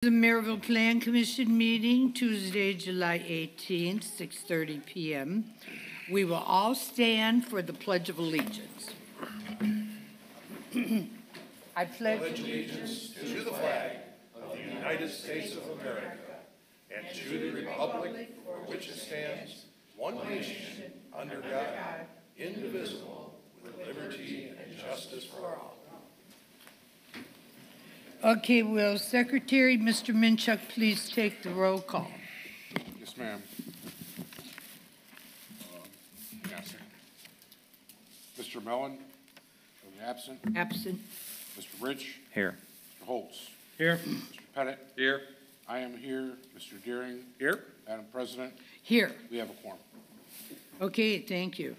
The Maryville Plan Commission meeting, Tuesday, July 18th, 6:30 p.m. We will all stand for the Pledge of Allegiance. I pledge allegiance to the flag of the United States of America and to the republic for which it stands, one nation, under God, indivisible, with liberty and justice for all. Okay, will Secretary Mr. Minchuk please take the roll call? Yes, ma'am. Yes. Mr. Mellon, absent. Absent. Mr. Rich. Here. Mr. Holtz. Here. Mr. Pettit. Here. I am here. Mr. Deering. Here. Madam President, Here. we have a quorum. Okay, thank you.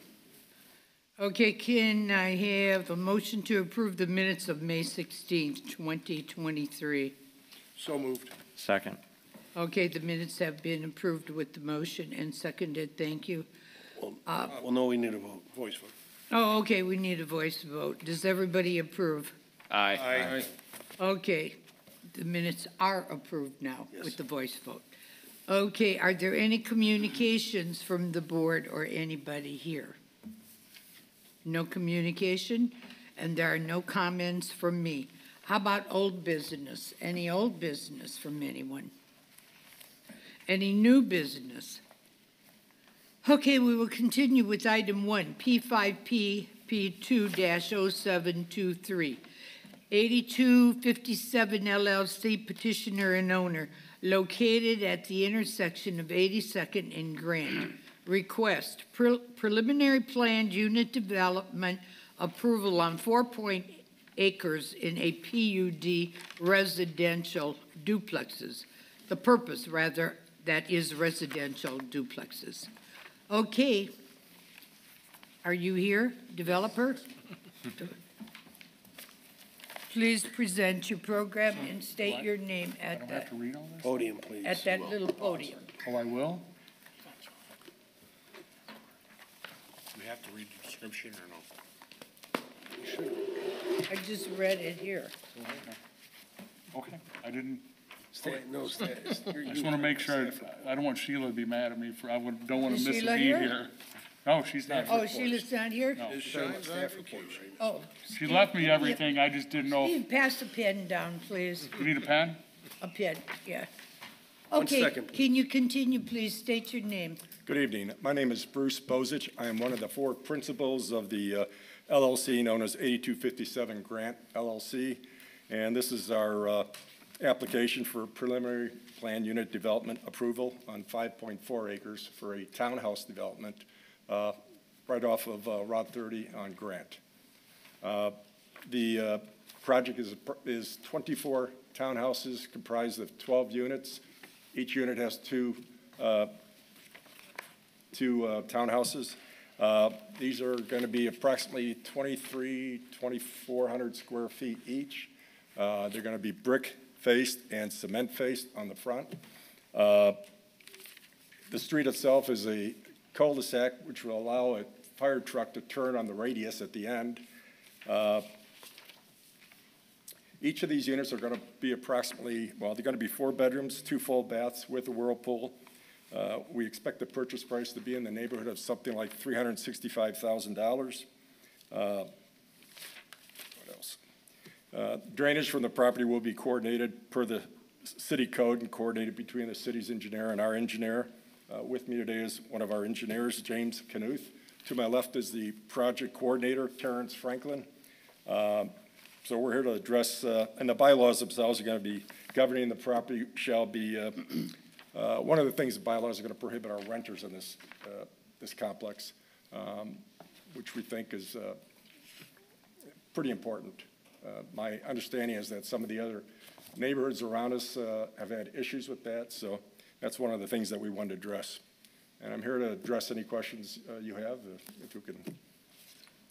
Okay, can I have a motion to approve the minutes of May 16th, 2023? So moved. Second. Okay, the minutes have been approved with the motion and seconded. Thank you. Well, no, we need a vote, voice vote. Oh, okay, we need a voice vote. Does everybody approve? Aye. Okay, the minutes are approved now Yes. with the voice vote. Okay, are there any communications from the board or anybody here? No communication, and there are no comments from me. How about old business? Any old business from anyone? Any new business? Okay, we will continue with item 1, P5P P2-0723. 8257 LLC petitioner and owner, located at the intersection of 82nd and Grant. Request preliminary planned unit development approval on 4 acres in a PUD residential duplexes. The purpose, rather, that is residential duplexes. Okay. Are you here, developer? Please present your program and state your name I at don't have to read all this? Podium, please. that little podium. Oh, I will? We have to read the description or no? I just read it here. Okay, I didn't, No, I just want to make sure, I don't want Sheila to be mad at me for, don't want Is to miss a Sheila beat here? here. No, she's not. Oh, Sheila's not here? No. Oh. She left me everything, I just didn't know. Steve, pass the pen down, please. You need a pen? A pen, yeah. One Okay, second, please. can you continue, please? State your name. Good evening. My name is Bruce Bozich. I am one of the 4 principals of the LLC known as 8257 Grant LLC. And this is our application for preliminary plan unit development approval on 5.4 acres for a townhouse development right off of Route 30 on Grant. The project is 24 townhouses comprised of 12 units. Each unit has two townhouses. These are going to be approximately 2,400 square feet each. They're going to be brick faced and cement faced on the front. The street itself is a cul-de-sac, which will allow a fire truck to turn on the radius at the end. Each of these units are going to be approximately, well, they're going to be 4 bedrooms, 2 full baths with a whirlpool. We expect the purchase price to be in the neighborhood of something like $365,000. What else? Drainage from the property will be coordinated per the city code and coordinated between the city's engineer and our engineer. With me today is one of our engineers, James Knuth. To my left is the project coordinator, Terrence Franklin. So we're here to address, and the bylaws themselves are going to be governing the property shall be, one of the things the bylaws are going to prohibit are renters in this, this complex, which we think is pretty important. My understanding is that some of the other neighborhoods around us have had issues with that, so that's one of the things that we want to address. And I'm here to address any questions you have, if you can.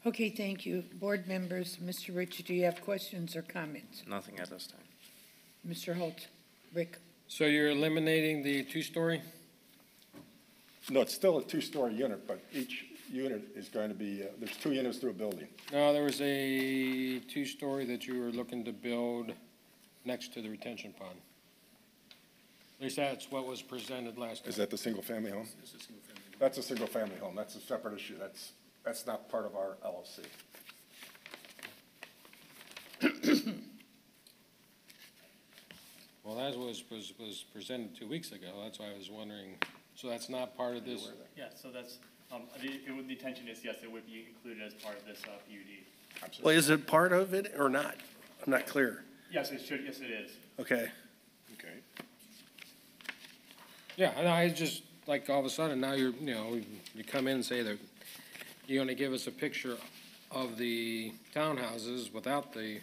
Okay, thank you. Board members, Mr. Rich, do you have questions or comments? Nothing at this time. Mr. Holt, Rick? So you're eliminating the 2-story? No, it's still a 2-story unit, but each unit is going to be, there's 2 units to a building. No, there was a 2-story that you were looking to build next to the retention pond. At least that's what was presented last time. Is that the single-family home? That's a single-family home. That's a separate issue. That's not part of our LLC. Well, that was presented 2 weeks ago. That's why I was wondering, so that's not part of this? Yeah, so that's, the intention is, yes, it would be included as part of this PUD. Well, is it part of it or not? I'm not clear. Yes, it should, yes, it is. Okay. Okay. Yeah, and I just, like, all of a sudden, now you come in and say that you're gonna give us a picture of the townhouses without the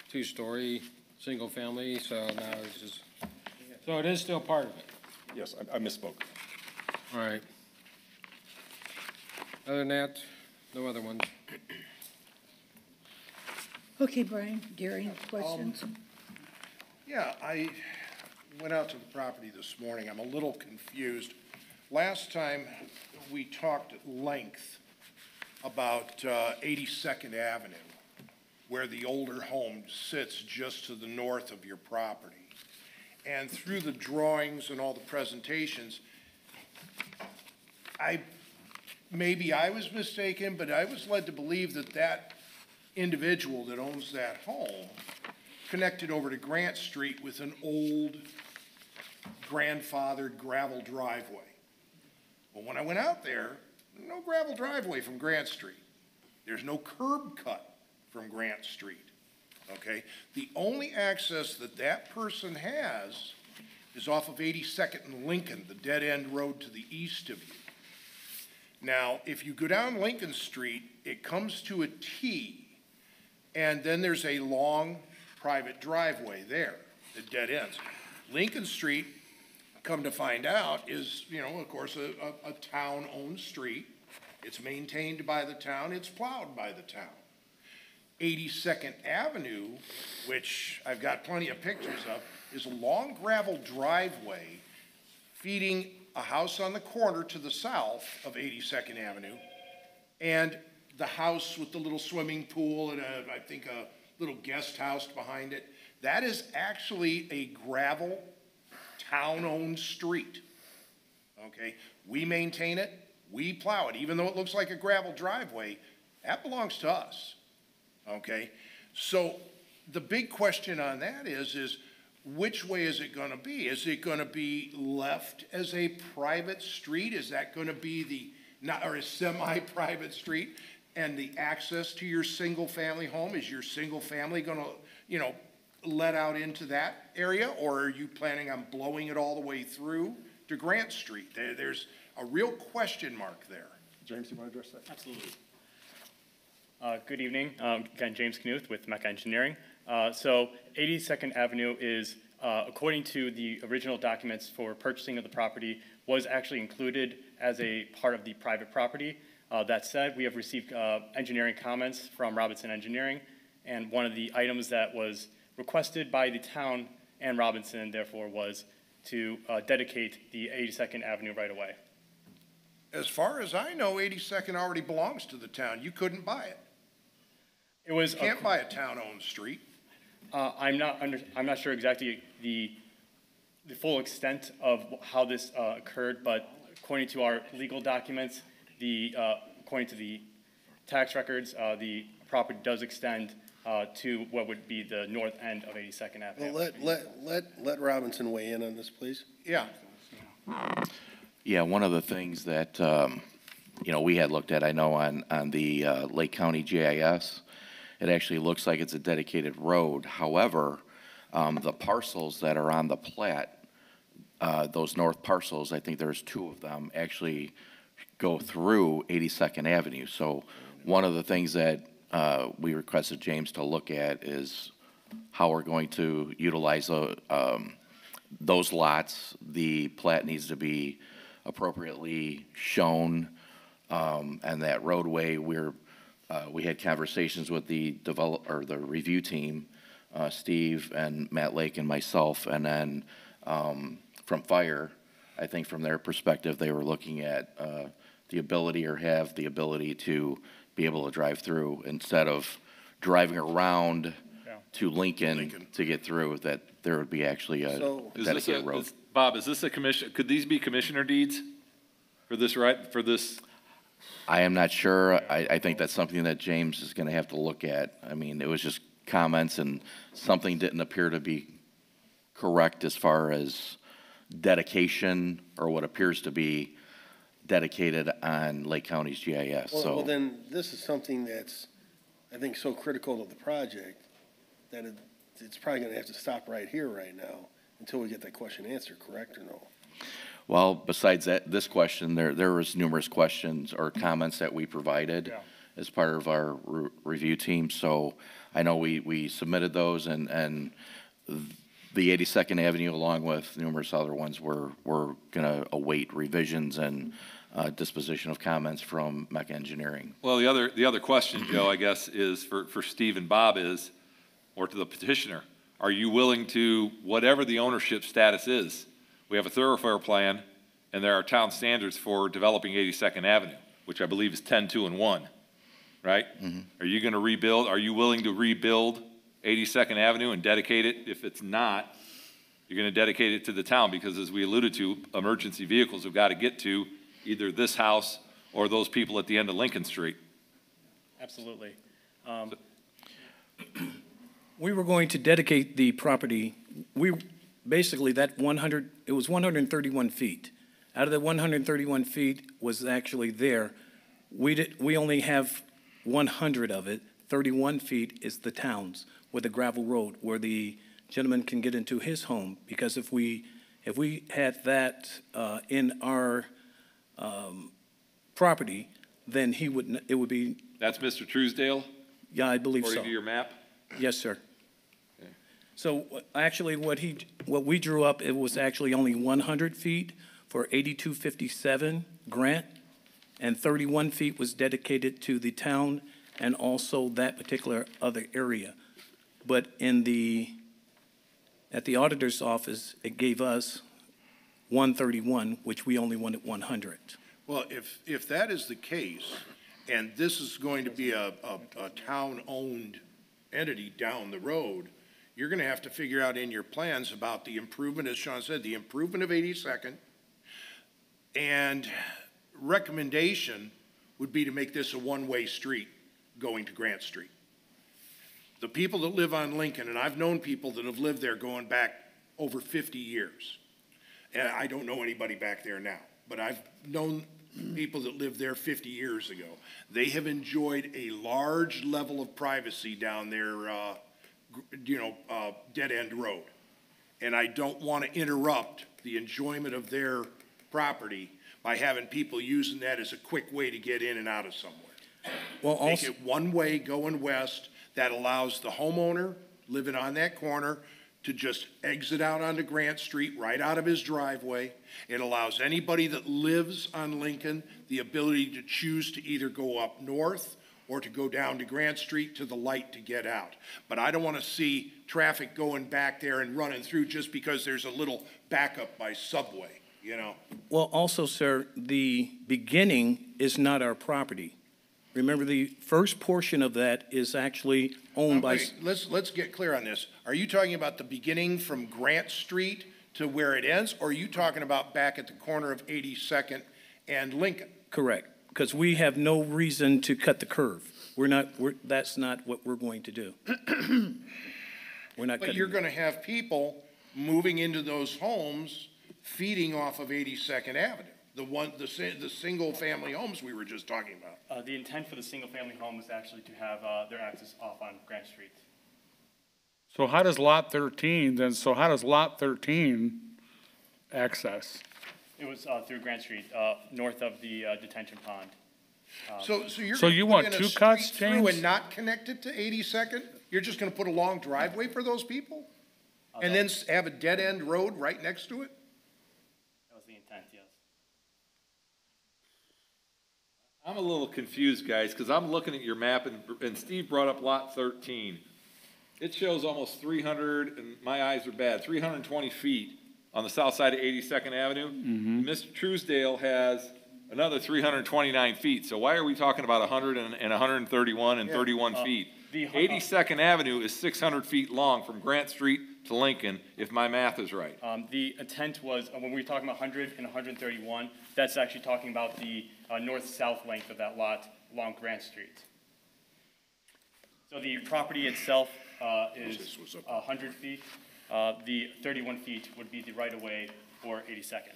two-story, single-family, so now it's just, so it is still part of it. Yes, I misspoke. All right. Other than that, no other ones. Okay, Brian, Gary, questions? Yeah, I went out to the property this morning. I'm a little confused. Last time, we talked at length about 82nd Avenue, where the older home sits just to the north of your property. And through the drawings and all the presentations, maybe I was mistaken, but I was led to believe that that individual that owns that home connected over to Grant Street with an old grandfathered gravel driveway. Well, when I went out there, no gravel driveway from Grant Street. There's no curb cut from Grant Street, okay? The only access that that person has is off of 82nd and Lincoln, the dead-end road to the east of you. Now, if you go down Lincoln Street, it comes to a T, and then there's a long private driveway there that dead ends. Lincoln Street, come to find out, is, of course, a town-owned street. It's maintained by the town, it's plowed by the town. 82nd Avenue, which I've got plenty of pictures of, is a long gravel driveway feeding a house on the corner to the south of 82nd Avenue, and the house with the little swimming pool and I think a little guest house behind it. That is actually a gravel, town-owned street, okay? We maintain it, we plow it, even though it looks like a gravel driveway, that belongs to us, okay? So the big question on that is which way is it gonna be? Is it gonna be left as a private street? Is that gonna be or a semi-private street? And the access to your single-family home, is your single family gonna, let out into that area? Or are you planning on blowing it all the way through to Grant Street? There's a real question mark there. James, you want to address that? Absolutely. Good evening. Again, James Knuth with Mecca Engineering. So 82nd Avenue is, according to the original documents for purchasing of the property, was actually included as a part of the private property. That said, we have received engineering comments from Robinson Engineering, and one of the items that was requested by the town and Robinson, therefore, was to dedicate the 82nd Avenue right away. As far as I know, 82nd already belongs to the town. You couldn't buy it. It was You can't buy a town-owned street. I'm not sure exactly the full extent of how this occurred, but according to our legal documents, according to the tax records, the property does extend to what would be the north end of 82nd Avenue. Well, let Robinson weigh in on this, please. Yeah. Yeah, one of the things that, we had looked at, I know on the Lake County GIS, it actually looks like it's a dedicated road. However, the parcels that are on the plat, those north parcels, I think there's 2 of them, actually go through 82nd Avenue. So one of the things that we requested James to look at is how we're going to utilize those lots. The plat needs to be appropriately shown, and that roadway, we had conversations with the review team, Steve and Matt Lake and myself, and then from Fire, I think from their perspective, they were looking at the ability to be able to drive through instead of driving around to Lincoln to get through, that there would be actually a So- dedicated road. Bob, is this a commission, could these be commissioner deeds for this, right, for this? I am not sure. I think that's something that James is gonna have to look at. I mean, it was just comments and something didn't appear to be correct as far as dedication or what appears to be dedicated on Lake County's GIS, Well, so. then, this is something that's, I think, so critical to the project that it's probably gonna have to stop right here, right now, until we get that question answered, correct or no? Well, besides that, this question, there was numerous questions or comments that we provided as part of our review team, so I know we submitted those, and the 82nd Avenue, along with numerous other ones, we're gonna await revisions and disposition of comments from Mech Engineering. Well, the other question, Joe, I guess, is for Steve and Bob is, or to the petitioner, are you willing to, whatever the ownership status is, we have a thoroughfare plan, and there are town standards for developing 82nd Avenue, which I believe is 10, 2, and 1, right? Are you gonna rebuild, are you willing to rebuild 82nd Avenue and dedicate it? If it's not, you're gonna dedicate it to the town, because as we alluded to, emergency vehicles have gotta get to either this house or those people at the end of Lincoln Street. Absolutely. We were going to dedicate the property, basically that 100, it was 131 feet. Out of the 131 feet was actually there. We only have 100 of it. 31 feet is the town's with a gravel road where the gentleman can get into his home. Because if we had that in our property, then it would be, That's Mr. Truesdale, yeah, I believe so. according to your map? Yes, sir. So actually, what we drew up, it was actually only 100 feet for 8257 grant, and 31 feet was dedicated to the town and also that particular other area. But at the auditor's office, it gave us 131, which we only wanted 100. Well, if that is the case, and this is going to be a town-owned entity down the road, you're gonna have to figure out in your plans about the improvement, as Sean said, the improvement of 82nd, and recommendation would be to make this a one-way street going to Grant Street. The people that live on Lincoln, and I've known people that have lived there going back over 50 years, and I don't know anybody back there now, but I've known people that lived there 50 years ago. They have enjoyed a large level of privacy down their, dead-end road. And I don't want to interrupt the enjoyment of their property by having people using that as a quick way to get in and out of somewhere. Well, Make also, it one way going west that allows the homeowner living on that corner to just exit out onto Grant Street, right out of his driveway. It allows anybody that lives on Lincoln the ability to choose to either go up north or to go down to Grant Street to the light to get out. But I don't want to see traffic going back there and running through just because there's a little backup by Subway, you know? well, also, sir, the beginning is not our property. Remember, the first portion of that is actually owned by. Wait, let's get clear on this. Are you talking about the beginning from Grant Street to where it ends, or are you talking about back at the corner of 82nd and Lincoln? Correct, because we have no reason to cut the curve. That's not what we're going to do. We're not But cutting. you're gonna have people moving into those homes feeding off of 82nd Avenue, the single-family homes we were just talking about. The intent for the single-family home is actually to have their access off on Grant Street. So how does lot 13 access? It was through Grant Street, north of the detention pond. So you're So you gonna want put in two a cuts, street through James? and not connect it to 82nd? You're just gonna put a long driveway for those people? And then have a dead-end road right next to it? That was the intent, yes. I'm a little confused, guys, because I'm looking at your map, and Steve brought up lot 13. It shows almost 300, and my eyes are bad, 320 feet on the south side of 82nd Avenue. Mr. Truesdale has another 329 feet, so why are we talking about 100 and 131 and 31 feet? The 82nd Avenue is 600 feet long from Grant Street to Lincoln, if my math is right. The intent was, when we were talking about 100 and 131, that's actually talking about the north-south length of that lot along Grant Street. So the property itself is 100 feet. The 31 feet would be the right-of-way for 82nd.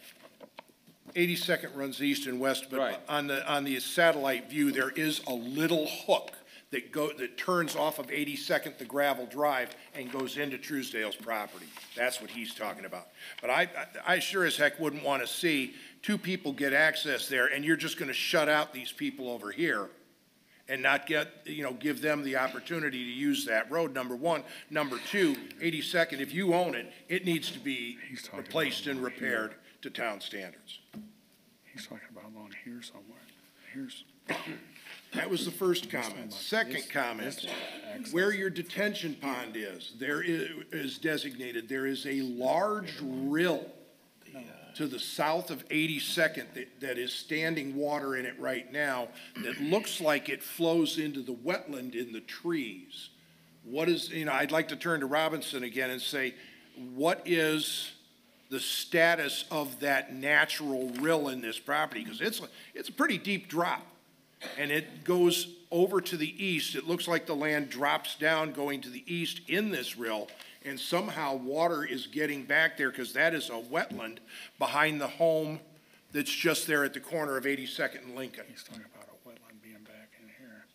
82nd runs east and west, but Right. on the satellite view, there is a little hook that turns off of 82nd, the gravel drive, and goes into Truesdale's property. That's what he's talking about. But I sure as heck wouldn't want to see two people get access there, and you're just going to shut out these people over here and not give them the opportunity to use that road, number one. Number two, 82nd, if you own it, it needs to be replaced and repaired to town standards. He's talking about along here somewhere. Here's. That was the first comment. Second comment, where your detention pond is, there is designated, there is a large rill to the south of 82nd that is standing water in it right now that looks like it flows into the wetland in the trees. What is, I'd like to turn to Robinson again and say, what is the status of that natural rill in this property? Because it's a pretty deep drop. And it goes over to the east. It looks like the land drops down going to the east in this rill, and somehow water is getting back there because that is a wetland behind the home that's just there at the corner of 82nd and Lincoln. He's talking about a wetland being back in here.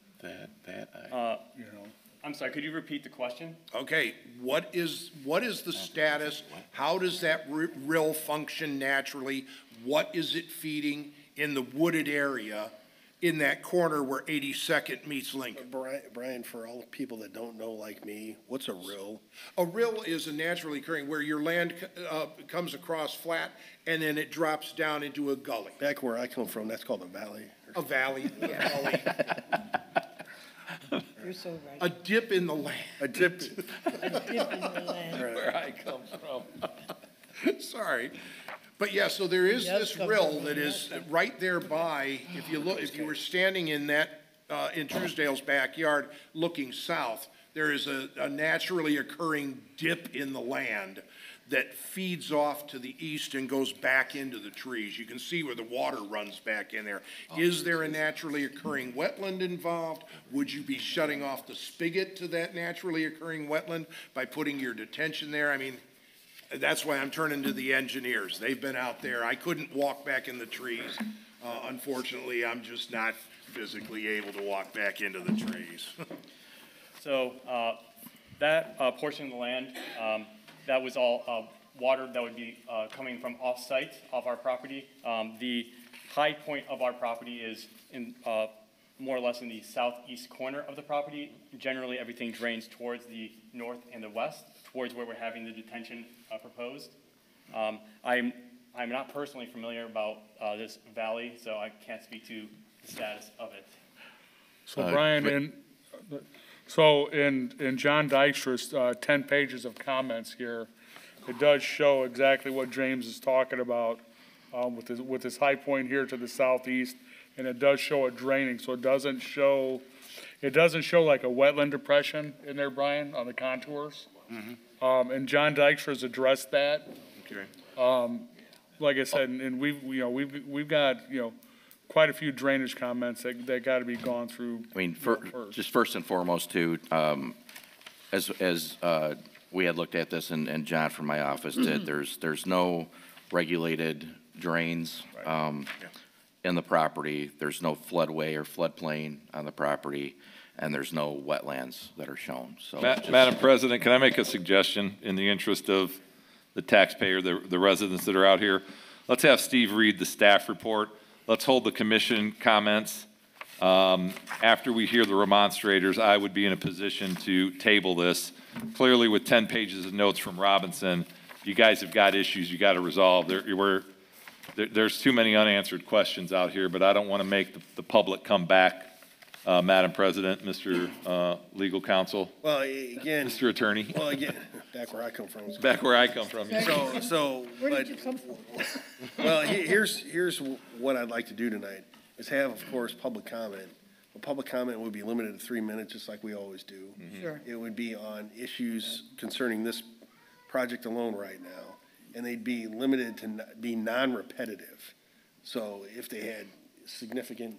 You know. I'm sorry, could you repeat the question? Okay, what is the status? How does that rill function naturally? What is it feeding in the wooded area in that corner where 82nd meets Lincoln? Brian, for all the people that don't know like me, what's a rill? A rill is a naturally occurring where your land comes across flat and then it drops down into a gully. Back where I come from, that's called a valley. A valley, a gully. You're so right. A dip in the land. A dip. A dip in the land. Where I come from. Sorry. But yeah, so there is Yes, this come rill on. that is right there by, if you were standing in that, in Truesdale's backyard looking south, there is a naturally occurring dip in the land that feeds off to the east and goes back into the trees. You can see where the water runs back in there. Is there a naturally occurring wetland involved? Would you be shutting off the spigot to that naturally occurring wetland by putting your detention there? I mean, that's why I'm turning to the engineers. They've been out there. I couldn't walk back in the trees. Unfortunately, I'm just not physically able to walk back into the trees. So that portion of the land, that was all water that would be coming from off-site, off our property. The high point of our property is in more or less in the southeast corner of the property. Generally, everything drains towards the north and the west, towards where we're having the detention proposed. I'm not personally familiar about this valley, so I can't speak to the status of it. So Brian, in John Dykstra's 10 pages of comments here, it does show exactly what James is talking about with his high point here to the southeast, and it does show it draining. So it doesn't show like a wetland depression in there, Brian, on the contours. Mm-hmm. And John Dykstra's addressed that. Okay. Like I said, and we've got quite a few drainage comments that got to be gone through. I mean, just first and foremost, too, as we had looked at this, and John from my office did, there's no regulated drains in the property. There's no floodway or floodplain on the property, and there's no wetlands that are shown. So, Madam President, can I make a suggestion in the interest of the taxpayer, the residents that are out here? Let's have Steve read the staff report. Let's hold the commission comments. After we hear the remonstrators, I would be in a position to table this. Clearly, with 10 pages of notes from Robinson, you guys have got issues you got to resolve. There's too many unanswered questions out here, but I don't want to make the public come back. Madam President, Mr. Legal Counsel. Well, again. Mr. Attorney. Well, again, back where I come from. Back where I come from. Where did you come from? Well, here's what I'd like to do tonight, is have, of course, public comment, a public comment would be limited to 3 minutes, just like we always do. Sure. It would be on issues concerning this project alone right now, and they'd be limited to be non-repetitive. So if they had significant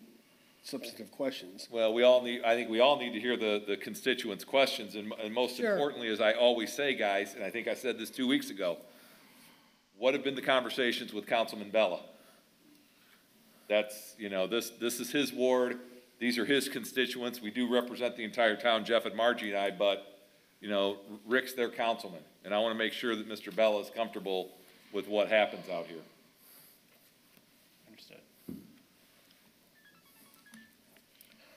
substantive questions, Well, I think we all need to hear the constituents' questions, and most Sure. importantly, as I always say, guys, and I think I said this 2 weeks ago, what have been the conversations with Councilman Bella? That's, this is his ward, these are his constituents, we do represent the entire town, Jeff and Margie and I, but, Rick's their councilman, and I want to make sure that Mr. Bella is comfortable with what happens out here. Understood.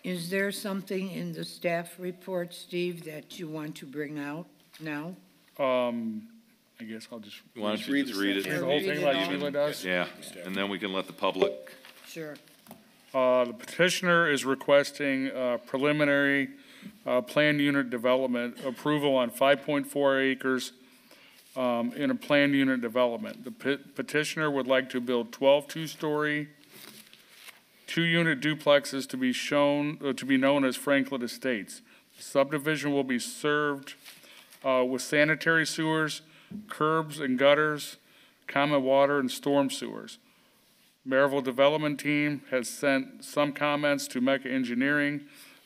Is there something in the staff report, Steve, that you want to bring out now? I guess I'll just Why don't you just read read the it? whole thing like Sheila does. Yeah, and then we can let the public. Sure. The petitioner is requesting preliminary planned unit development approval on 5.4 acres in a planned unit development. The petitioner would like to build 12 two-story, 2-unit duplexes to be known as Franklin Estates. The subdivision will be served with sanitary sewers, curbs and gutters, common water, and storm sewers. Maryville Development Team has sent some comments to Mecca Engineering.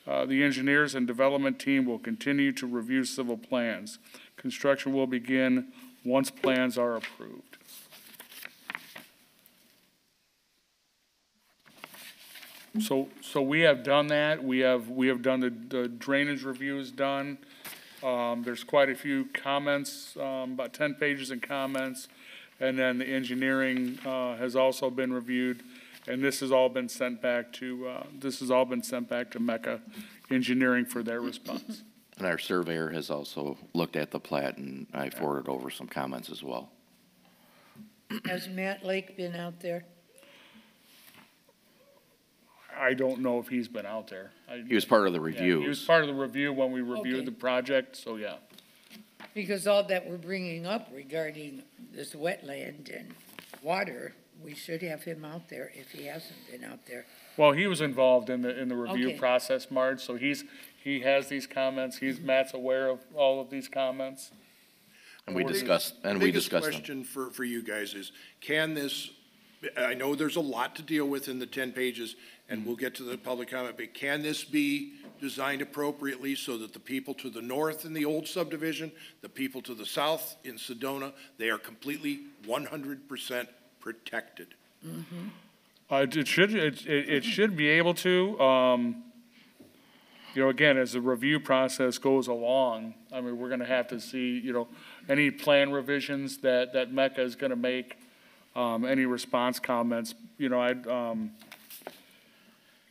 The engineers and development team will continue to review civil plans. Construction will begin once plans are approved. So we have done that. We have done the drainage reviews done. There's quite a few comments, about 10 pages in comments. And then the engineering has also been reviewed, and this has all been sent back to Mecca Engineering for their response. And our surveyor has also looked at the plat, and I forwarded over some comments as well. Has Matt Lake been out there? I don't know if he's been out there. He was part of the Yeah, reviews. he was part of the review when we reviewed Okay. the project, so yeah. Because all that we're bringing up regarding this wetland and water, we should have him out there if he hasn't been out there. Well, he was involved in the review Okay. process, Marge, so he has these comments, Matt's aware of all of these comments. And we discussed them. Biggest question for you guys is, can this, I know there's a lot to deal with in the 10 pages, and we'll get to the public comment, but can this be designed appropriately so that the people to the north in the old subdivision, the people to the south in Sedona, they are completely 100% protected? It should be able to, again, as the review process goes along, I mean, we're gonna have to see, any plan revisions that Mecca is gonna make, any response comments,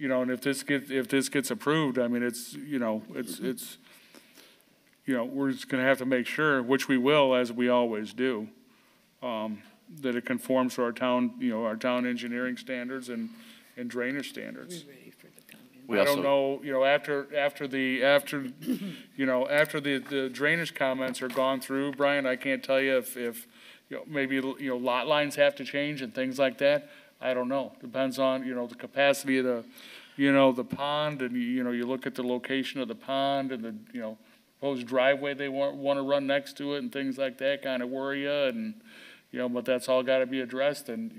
and if this gets approved, I mean, we're just gonna have to make sure, which we will, as we always do, that it conforms to our town engineering standards and drainage standards. We're ready for the comment. We I don't also, know, after the drainage comments are gone through, Brian, I can't tell you if maybe, lot lines have to change and things like that. I don't know. Depends on, the capacity of the pond, and, you look at the location of the pond and the, proposed driveway they want to run next to it and things like that kind of worry you, and, but that's all got to be addressed, and,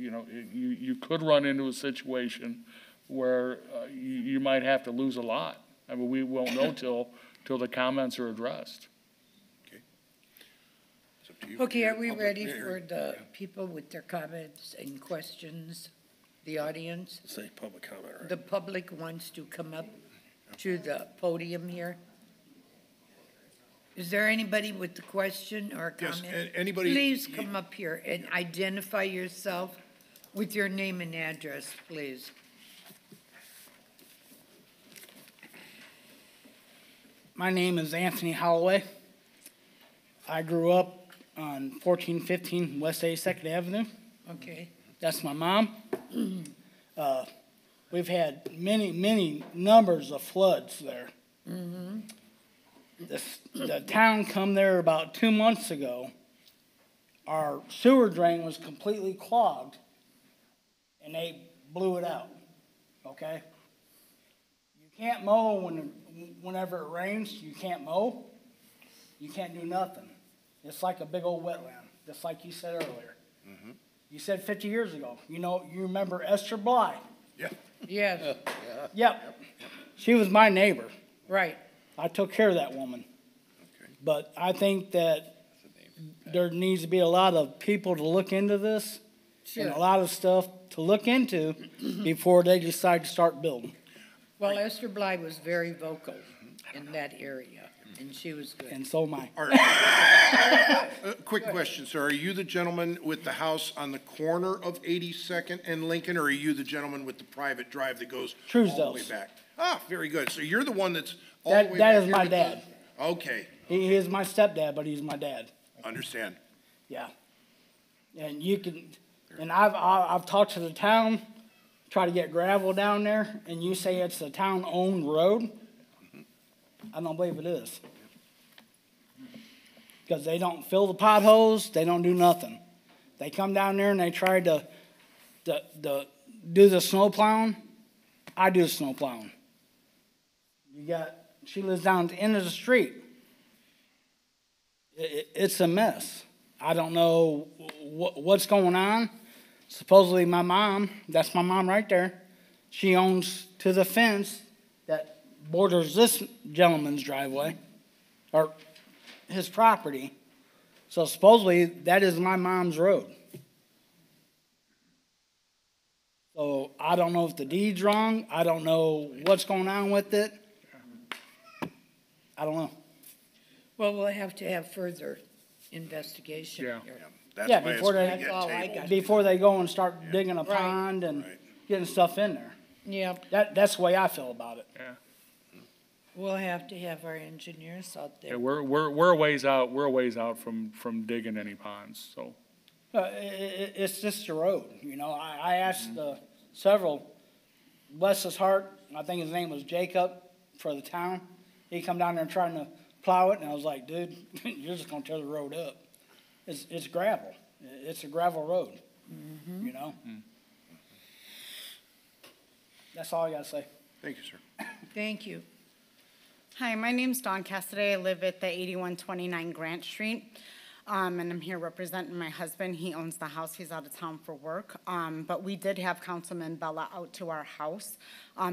you could run into a situation where you might have to lose a lot. I mean, we won't know till the comments are addressed. It's up to you. Okay, are we Public ready hearing. for the people with their comments and questions? The audience? say public comment, right? The public wants to come up to the podium here. Is there anybody with a question or a Yes, comment? anybody- Please come up here and identify yourself with your name and address, please. My name is Anthony Holloway. I grew up on 1415 West 82nd Avenue. Okay, That's my mom. We've had many numbers of floods there. The town come there about 2 months ago. Our sewer drain was completely clogged, and they blew it out, okay? You can't mow whenever it rains, you can't mow. You can't do nothing. It's like a big old wetland, just like you said earlier. You said 50 years ago. You know, you remember Esther Bly? Yeah. Yes, Yep. She was my neighbor. right. I took care of that woman. But I think that there needs to be a lot of people to look into this and Sure. a lot of stuff to look into before they decide to start building. Well, Esther Bly was very vocal in that area, and she was good. And so am I. Quick question, sir. Are you the gentleman with the house on the corner of 82nd and Lincoln, or are you the gentleman with the private drive that goes all the way Truesdale's. back? Ah, very good. So you're the one that's all the way back That is here my with the- dad. Okay, He is my stepdad, but he's my dad. understand. Yeah. And you can, and I've talked to the town, try to get gravel down there, and you say it's a town-owned road? I don't believe it is. Because they don't fill the potholes, they don't do nothing. They come down there and they try to do the snow plowing. I do the snow plowing. She lives down at the end of the street. It's a mess. I don't know what's going on. Supposedly my mom, that's my mom right there, she owns to the fence that borders this gentleman's driveway, or his property. So supposedly that is my mom's road. So I don't know if the deed's wrong. I don't know what's going on with it. I don't know. Well, we'll have to have further investigation Yeah. here. That's Yeah, why it's before gonna they- get That's all I tabled. got. Before they go and start digging a Right. pond and Right. getting stuff in there. Yep, That's the way I feel about it. Yeah. we'll have to have our engineers out Yeah, there. we're a ways out from digging any ponds, so. It's just a road, you know. I asked several, bless his heart, I think his name was Jacob, for the town. He come down there trying to plow it, and I was like, dude, you're just gonna tear the road up. It's gravel. It's a gravel road, you know? That's all I gotta say. Thank you, sir. Thank you. Hi, my name's Dawn Cassidy. I live at the 8129 Grant Street, and I'm here representing my husband. He owns the house. He's out of town for work. But we did have Councilman Bella out to our house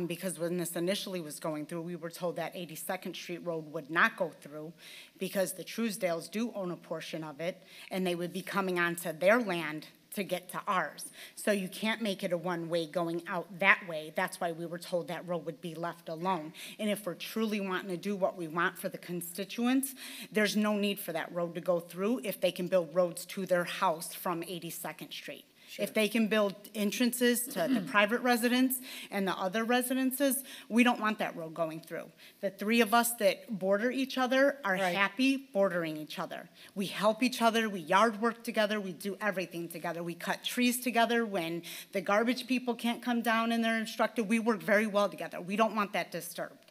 because when this initially was going through, we were told that 82nd Street Road would not go through because the Truesdales do own a portion of it, and they would be coming onto their land to get to ours. So you can't make it a one-way going out that way. That's why we were told that road would be left alone. And if we're truly wanting to do what we want for the constituents, there's no need for that road to go through if they can build roads to their house from 82nd Street. If they can build entrances to the private residents and the other residences, we don't want that road going through. The three of us that border each other are Right. happy bordering each other. We help each other, we yard work together, we do everything together. We cut trees together when the garbage people can't come down and they're instructed. We work very well together. We don't want that disturbed.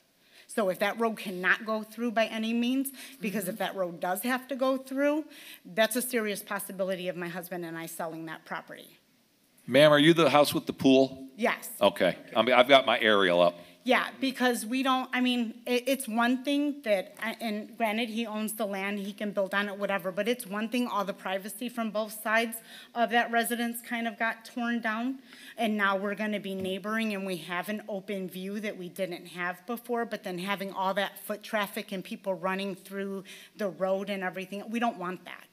So if that road cannot go through by any means, because if that road does have to go through, that's a serious possibility of my husband and I selling that property. Ma'am, are you the house with the pool? Yes. Okay. I mean, I've got my aerial up. Yeah, because we don't, I mean, it's one thing that, and granted, he owns the land, he can build on it, whatever, but it's one thing, all the privacy from both sides of that residence kind of got torn down, and now we're gonna be neighboring, and we have an open view that we didn't have before, but then having all that foot traffic and people running through the road and everything, we don't want that.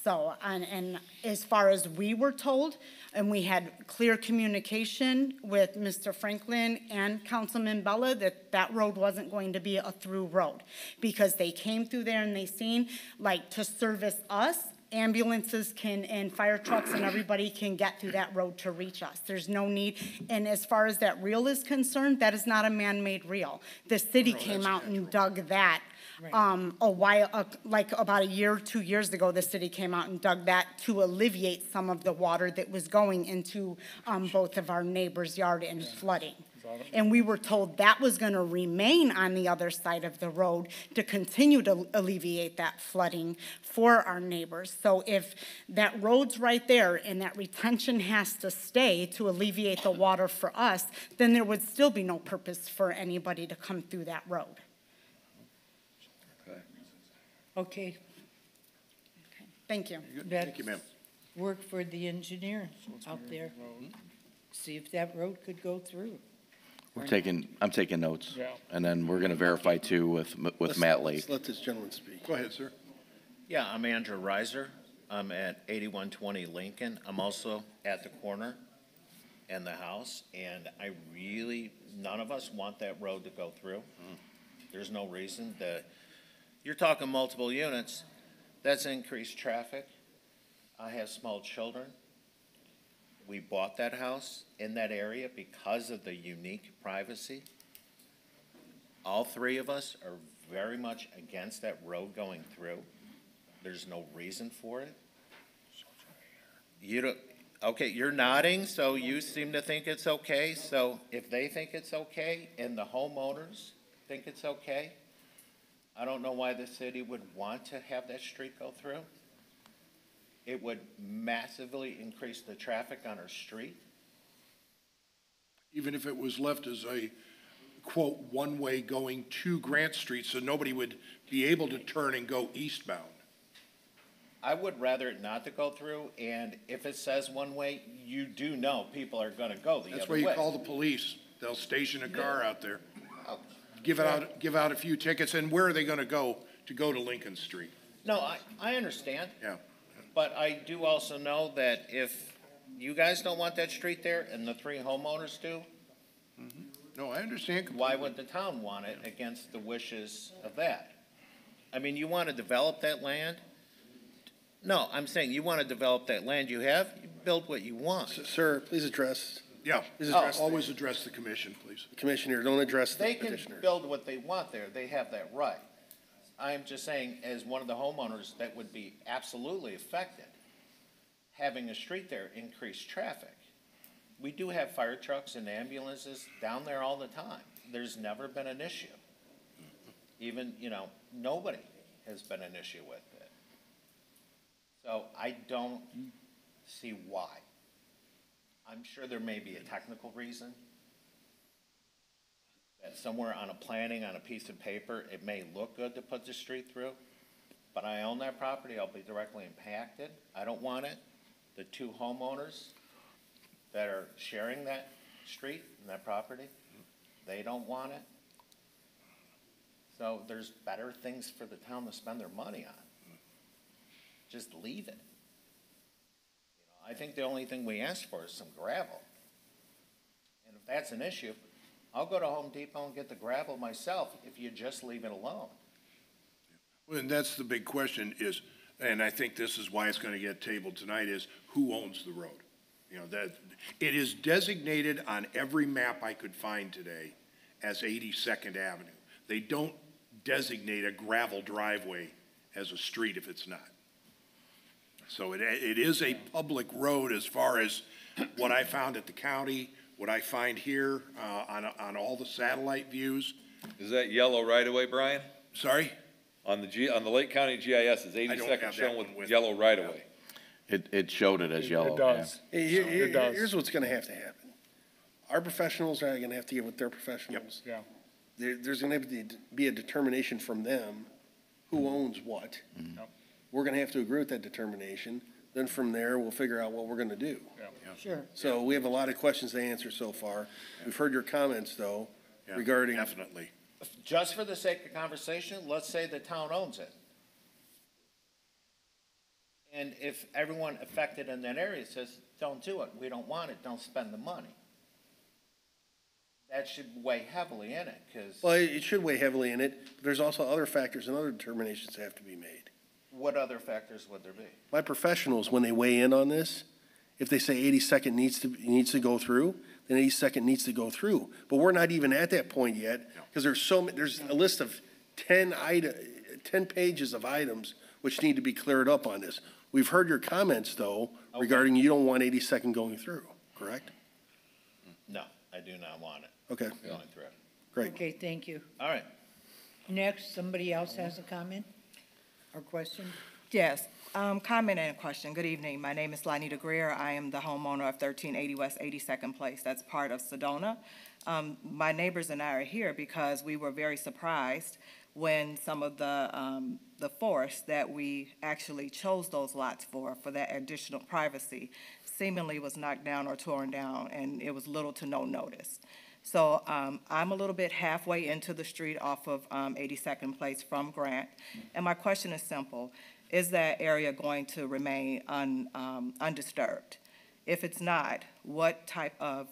So, and as far as we were told, and we had clear communication with Mr. Franklin and Councilman Bella that that road wasn't going to be a through road. Because they came through there and they seen, like, to service us, ambulances can, and fire trucks and everybody can get through that road to reach us. There's no need, and as far as that reel is concerned, that is not a man-made reel. The city came out and dug that. A while, like about a year, 2 years ago, the city came out and dug that to alleviate some of the water that was going into both of our neighbors' yard and flooding. And we were told that was gonna remain on the other side of the road to continue to alleviate that flooding for our neighbors. So if that road's right there and that retention has to stay to alleviate the water for us, then there would still be no purpose for anybody to come through that road. Okay, Thank you. Thank you, ma'am. work for the engineer out there. See if that road could go through. I'm taking notes. Yeah. And then we're gonna verify too with Matt Lake. Let's let this gentleman speak. Go ahead, sir. Yeah, I'm Andrew Reiser. I'm at 8120 Lincoln. I'm also at the corner and the house, and none of us want that road to go through. There's no reason you're talking multiple units, that's increased traffic. I have small children. We bought that house in that area because of the unique privacy. All three of us are very much against that road going through. There's no reason for it. Okay, you're nodding, so you seem to think it's okay. So if they think it's okay and the homeowners think it's okay, I don't know why the city would want to have that street go through. It would massively increase the traffic on our street. Even if it was left as a, quote, one-way going to Grant Street, so nobody would be able to turn and go eastbound. I would rather it not to go through, and if it says one way, you do know people are gonna go the other way. That's why you call the police. They'll station a car out there. Give out a few tickets, and where are they gonna go to Lincoln Street? No, I understand. Yeah. But I do also know that if you guys don't want that street there and the three homeowners do, No, I understand completely. why would the town want it against the wishes of that? I mean, you want to develop that land? No, I'm saying you want to develop that land you have, you build what you want. Sir, please address. Yeah, Please address always address the commission, please. the commissioner, don't address the They can petitioner. build what they want there, they have that right. I'm just saying, as one of the homeowners that would be absolutely affected, having a street there increased traffic. We do have fire trucks and ambulances down there all the time. There's never been an issue. Even, nobody has been an issue with it. So I don't see why. I'm sure there may be a technical reason. That somewhere on a piece of paper, it may look good to put the street through, but I own that property, I'll be directly impacted. I don't want it. The two homeowners that are sharing that street and that property, they don't want it. So there's better things for the town to spend their money on. Just leave it. I think the only thing we ask for is some gravel. And if that's an issue, I'll go to Home Depot and get the gravel myself if you just leave it alone. Well, and that's the big question is, and I think this is why it's gonna get tabled tonight, is who owns the road? That, it is designated on every map I could find today as 82nd Avenue. They don't designate a gravel driveway as a street if it's not. So it is a public road as far as what I found at the county, what I find here, on all the satellite views. Is that yellow right away, Brian? Sorry? On the Lake County GIS, is I don't 82nd have shown that one with with yellow me. right away? It showed it as yellow. It does. Hey, It does. here's what's gonna have to happen. Our professionals are gonna have to get with their professionals. Yeah. There's gonna have to be a determination from them, who owns what. Yep. We're gonna have to agree with that determination. Then from there, we'll figure out what we're gonna do. Sure. So we have a lot of questions to answer so far. We've heard your comments, though, Yeah, regarding. Definitely. Just for the sake of conversation, let's say the town owns it. And if everyone affected in that area says, don't do it, we don't want it, don't spend the money. That should weigh heavily in it, because Well, it should weigh heavily in it, but there's also other factors and other determinations that have to be made. what other factors would there be? My professionals, when they weigh in on this, if they say 82nd needs to go through, then 82nd needs to go through. But we're not even at that point yet, because there's a list of 10 pages of items which need to be cleared up on this. We've heard your comments, though, regarding you don't want 82nd going through, correct? No, I do not want it. Okay, The only threat. great. Okay, thank you. All right. Next, somebody else has a comment or question? Yes, comment and a question. Good evening. My name is Lanita Greer. I am the homeowner of 1380 West 82nd Place. That's part of Sedona. My neighbors and I are here because we were very surprised when some of the forest that we actually chose those lots for that additional privacy, seemingly was knocked down or torn down, and it was little to no notice. So I'm a little bit halfway into the street off of 82nd Place from Grant, and my question is simple. Is that area going to remain undisturbed? If it's not, what type of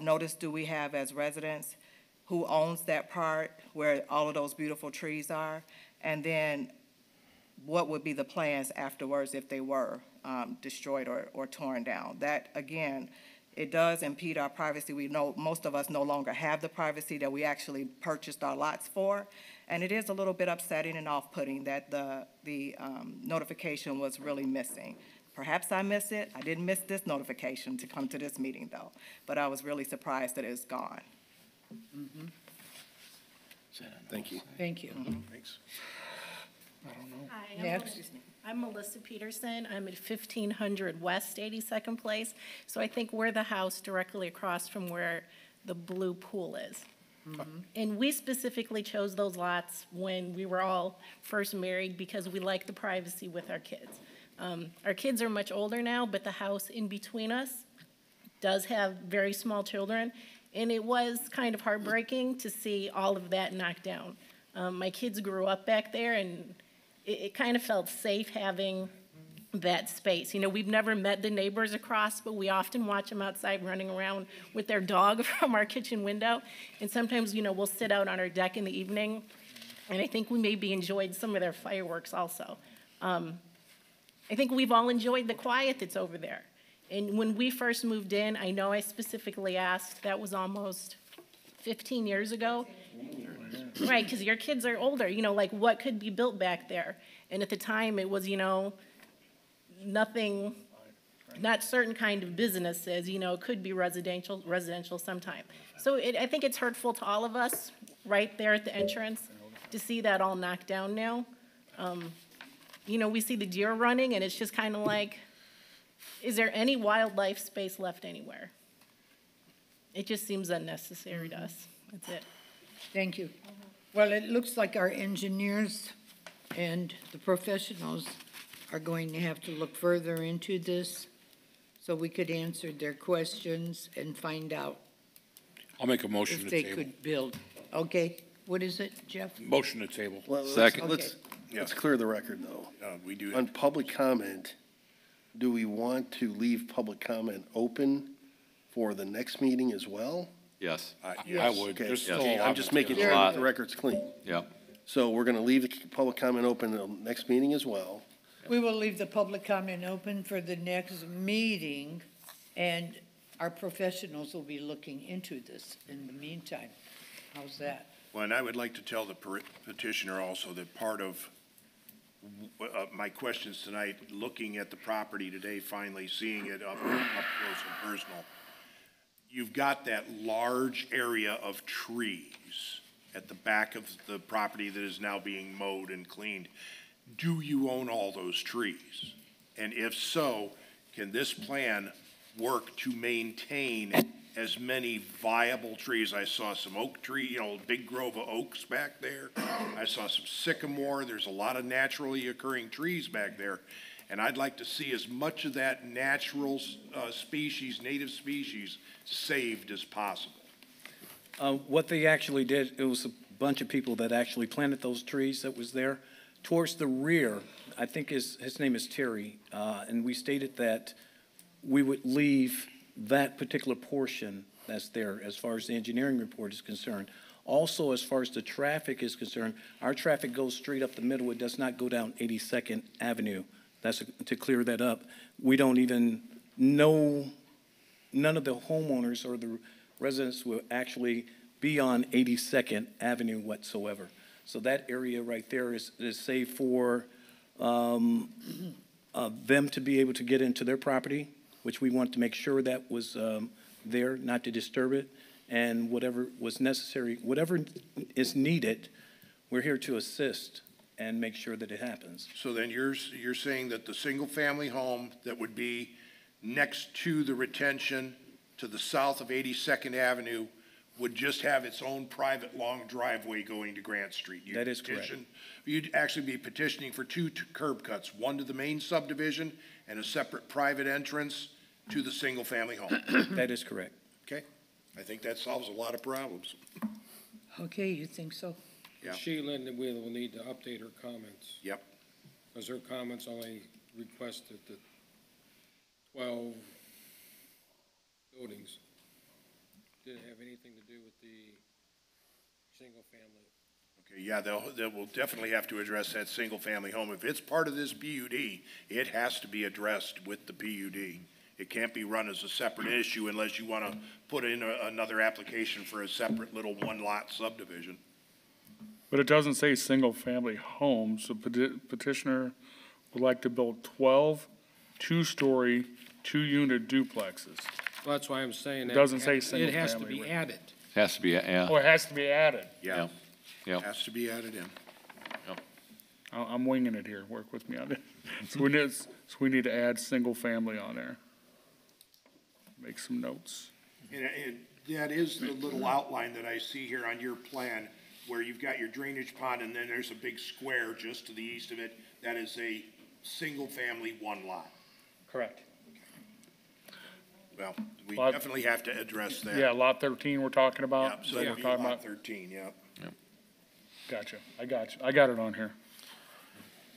notice do we have as residents? Who owns that part where all of those beautiful trees are? And then what would be the plans afterwards if they were destroyed or torn down? That, again, it does impede our privacy. We know most of us no longer have the privacy that we actually purchased our lots for. And it is a little bit upsetting and off-putting that the notification was really missing. Perhaps I missed it. I didn't miss this notification to come to this meeting, though. But I was really surprised that it's gone. Thank you. Thank you. Thanks. Hi, Next. I'm Melissa Peterson. I'm at 1500 West 82nd Place. So I think we're the house directly across from where the blue pool is. And we specifically chose those lots when we were all first married because we like the privacy with our kids. Our kids are much older now, but the house in between us does have very small children. And it was kind of heartbreaking to see all of that knocked down. My kids grew up back there, and it kind of felt safe having that space. You know, we've never met the neighbors across, but we often watch them outside running around with their dog from our kitchen window. And sometimes, you know, we'll sit out on our deck in the evening, and I think we maybe enjoyed some of their fireworks also. I think we've all enjoyed the quiet that's over there. And when we first moved in, I know I specifically asked, that was almost 15 years ago. Right, because your kids are older, you know, like what could be built back there? And at the time, it was, you know, nothing, not certain kind of businesses, you know, it could be residential sometime. So I think it's hurtful to all of us right there at the entrance to see that all knocked down now. You know, we see the deer running, and it's just kind of like, is there any wildlife space left anywhere? It just seems unnecessary to us. That's it. Thank you. Well, it looks like our engineers and the professionals are going to have to look further into this so we could answer their questions and find out I'll make a motion if to they table. could build. Okay, what is it, Jeff? Motion to table. Well, Second. Let's clear the record, though. We do. On public comment, do we want to leave public comment open for the next meeting as well? Yes. I would. Okay, There's still a okay, lot I'm just of making material. sure Lot. that the record's clean. Yep. So we're gonna leave the public comment open until next meeting as well. We will leave the public comment open for the next meeting, and our professionals will be looking into this in the meantime. How's that? Well, and I would like to tell the petitioner also that part of my questions tonight, looking at the property today, finally seeing it up close and personal, you've got that large area of trees at the back of the property that is now being mowed and cleaned. Do you own all those trees? And if so, can this plan work to maintain as many viable trees? I saw some oak tree, you know, big grove of oaks back there. I saw some sycamore. There's a lot of naturally occurring trees back there. And I'd like to see as much of that natural species, native species, saved as possible. What they actually did, it was a bunch of people that actually planted those trees that was there. Towards the rear, I think his name is Terry, and we stated that we would leave that particular portion that's there as far as the engineering report is concerned. Also, as far as the traffic is concerned, our traffic goes straight up the middle. It does not go down 82nd Avenue. That's to clear that up. We don't even know, none of the homeowners or the residents will actually be on 82nd Avenue whatsoever. So that area right there is safe for them to be able to get into their property, which we want to make sure that was there not to disturb it, and whatever was necessary, whatever is needed, we're here to assist and make sure that it happens. So then you're saying that the single-family home that would be next to the retention to the south of 82nd Avenue would just have its own private long driveway going to Grant Street? That is correct. You'd actually be petitioning for two curb cuts, one to the main subdivision and a separate private entrance to the single-family home. That is correct. Okay? I think that solves a lot of problems. Okay, you think so? Yeah. Sheila will need to update her comments. Yep. Because her comments only requested the 12 buildings. Didn't have anything to do with the single family. Okay, yeah, they will definitely have to address that single-family home. If it's part of this PUD, it has to be addressed with the PUD. It can't be run as a separate issue unless you want to put in another application for a separate little one-lot subdivision. But it doesn't say single-family homes. The petitioner would like to build 12 two-story, two-unit duplexes. Well, that's why I'm saying that. It doesn't say single It has to family. be added. Has to be, yeah. Oh, it has to be added. Yeah. Yeah. Has to be added in. I'm winging it here. Work with me on it. So we need to add single-family on there. Make some notes. And that is the little outline that I see here on your plan, where you've got your drainage pond, and then there's a big square just to the east of it. That is a single-family one lot. Correct. Well, we Lot- definitely have to address that. Yeah, lot 13 we're talking about. Yeah, Is so that it'd what be we're talking lot about? 13, yeah. Gotcha. I got you. I got it on here.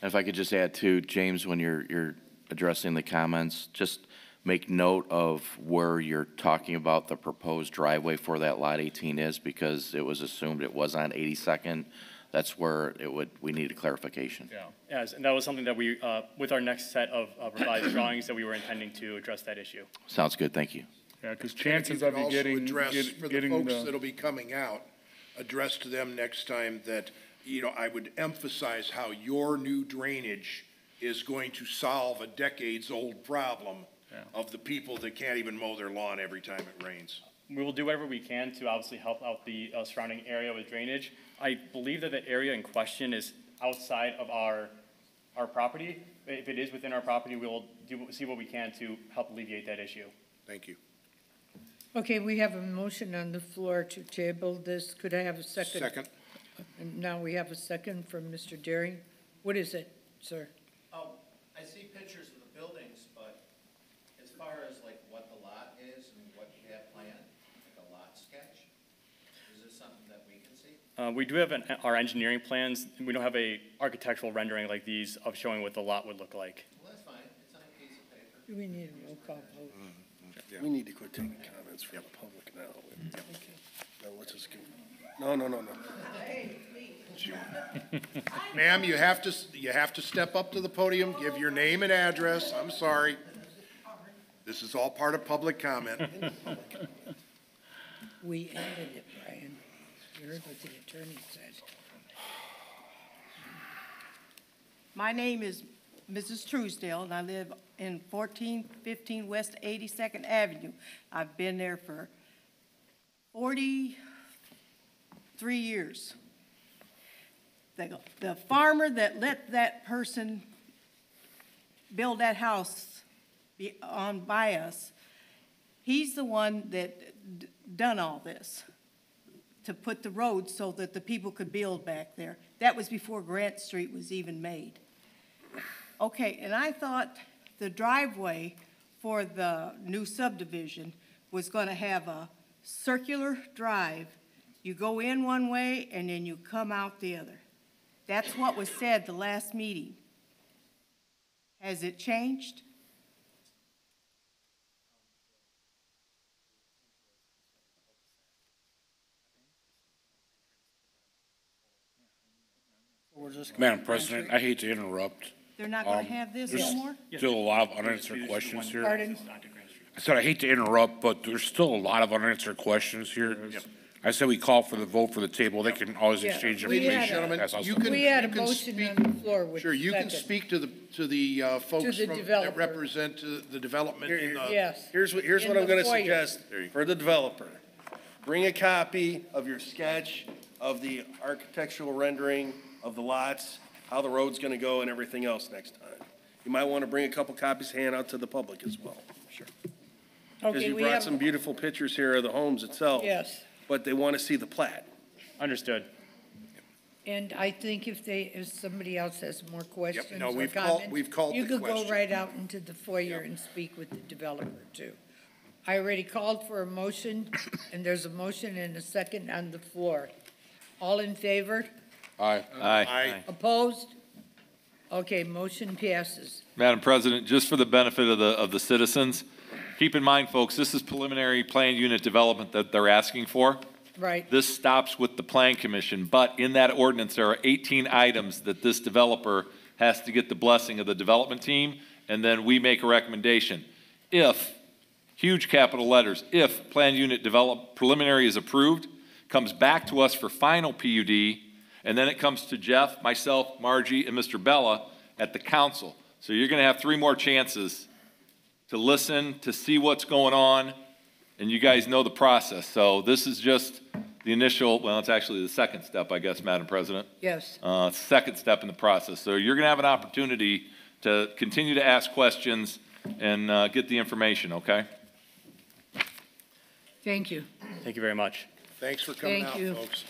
And if I could just add too, James, when you're addressing the comments, just make note of where you're talking about the proposed driveway for that lot 18 is, because it was assumed it was on 82nd. That's where we needed clarification. Yeah. Yes, and that was something that we, with our next set of revised drawings, that we were intending to address that issue. Sounds good, thank you. Yeah, because And if chances you of could you also getting, address for the getting folks the, that'll be coming out, address to them next time that, I would emphasize how your new drainage is going to solve a decades-old problem of the people that can't even mow their lawn every time it rains. We will do whatever we can to obviously help out the surrounding area with drainage. I believe that the area in question is outside of our property. If it is within our property, we will see what we can to help alleviate that issue. Thank you. Okay, we have a motion on the floor to table this. Could I have a second? Second. And now we have a second from Mr. Daring. What is it, sir? Oh, I see pictures of the buildings, but as far as like what the lot is and what you have planned, like a lot sketch, is this something that we can see? We do have our engineering plans. We don't have a architectural rendering like these of showing what the lot would look like. Well, that's fine, it's on a piece of paper. Do we need a roll call vote? We need to quit taking comments from the public now. No, let's just give, no. Ma'am, you have to step up to the podium, give your name and address. I'm sorry. This is all part of public comment. We ended it, Brian. You heard what the attorney said. My name is Mrs. Truesdale, and I live in 1415 West 82nd Avenue. I've been there for 43 years. The farmer that let that person build that house by us, he's the one that done all this to put the road so that the people could build back there. That was before Grant Street was even made. Okay, and I thought the driveway for the new subdivision was gonna have a circular drive. You go in one way and then you come out the other. That's what was said the last meeting. Has it changed? Madam President, I hate to interrupt. They're not gonna have this There's anymore? still a lot of unanswered questions here. Pardon? I said I hate to interrupt, but there's still a lot of unanswered questions here. I said we call for the vote for the table. They can always Yeah, exchange we information. had a- Gentlemen, That's also- you can- We had a you can motion speak- on the floor with Sure, you can second. speak to the folks the from, developer. that represent the development in the. Yes. Here's what In I'm the gonna foyer. suggest for the developer. Bring a copy of your sketch of the architectural rendering of the lots, how the road's gonna go and everything else next time. You might wanna bring a couple copies to hand out to the public as well. Sure. Because Okay, you we brought have, some beautiful pictures here of the homes itself. yes. But they wanna see the plat. Understood. And I think if somebody else has more questions no, or we've comments. called You the could go question. right out into the foyer and speak with the developer too. I already called for a motion, and there's a motion and a second on the floor. All in favor? Aye. Aye. Opposed? Okay, motion passes. Madam President, just for the benefit of the citizens, keep in mind, folks, this is preliminary plan unit development that they're asking for. Right. This stops with the Plan Commission, but in that ordinance, there are 18 items that this developer has to get the blessing of the development team, and then we make a recommendation. If, huge capital letters, if plan unit preliminary is approved, comes back to us for final PUD, and then it comes to Jeff, myself, Margie, and Mr. Bella at the council. So you're gonna have 3 more chances to listen, to see what's going on, and you guys know the process. So this is just the initial, well, it's actually the second step, I guess, Madam President. Yes. Second step in the process. So you're going to have an opportunity to continue to ask questions and get the information, okay? Thank you. Thank you very much. Thanks for coming Thank out, you. folks.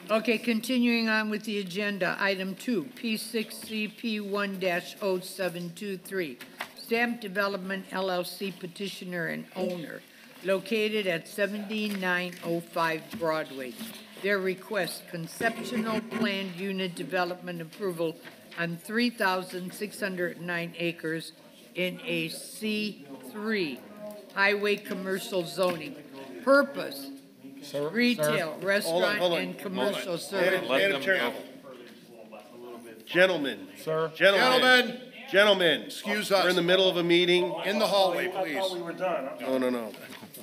Okay, continuing on with the agenda, item 2, P6CP 1-0723, Stamp Development LLC petitioner and owner, located at 7905 Broadway. Their request, conceptual planned unit development approval on 3,609 acres in a C3 highway commercial zoning. Purpose, retail, restaurant, Hold on. and commercial Madam service. Madam Chairman. Gentlemen. Sir? Gentlemen. Excuse us. We're in the middle of a meeting. In the hallway, please. No.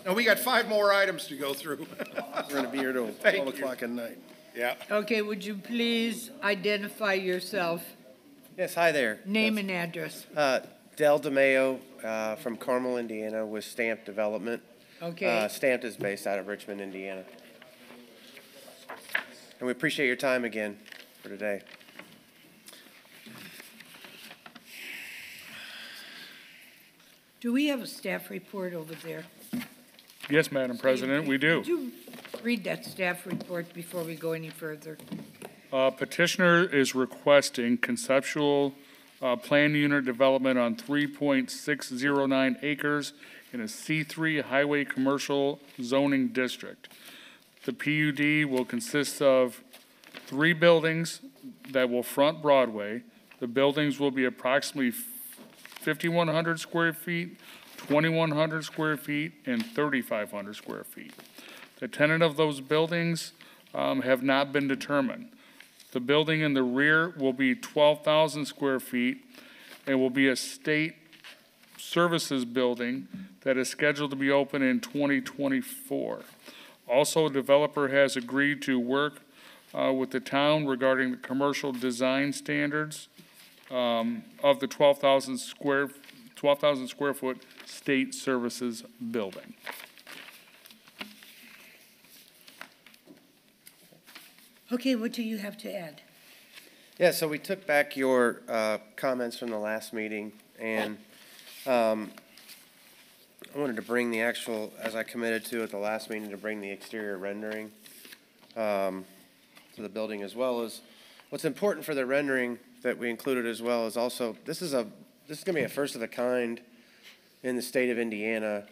No, we got 5 more items to go through. We're gonna be here till Thank 12 you. o'clock at night. Yeah. Okay, would you please identify yourself, Yes, hi there. name and address? Del DeMayo from Carmel, Indiana, with Stamp Development. Okay. Stamped is based out of Richmond, Indiana. And we appreciate your time again for today. Do we have a staff report over there? Yes, Madam President, we do. Would you read that staff report before we go any further? Petitioner is requesting conceptual plan unit development on 3.609 acres in a C3 highway commercial zoning district. The PUD will consist of 3 buildings that will front Broadway. The buildings will be approximately 5,100 square feet, 2,100 square feet, and 3,500 square feet. The tenant of those buildings have not been determined. The building in the rear will be 12,000 square feet and will be a state services building that is scheduled to be open in 2024. Also, a developer has agreed to work with the town regarding the commercial design standards of the 12,000 square foot state services building. Okay, what do you have to add? Yeah, so we took back your comments from the last meeting, and I wanted to bring the actual, as I committed to at the last meeting, to bring the exterior rendering to the building, as well as what's important for the rendering that we included as well is also, this is going to be a first of a kind in the state of Indiana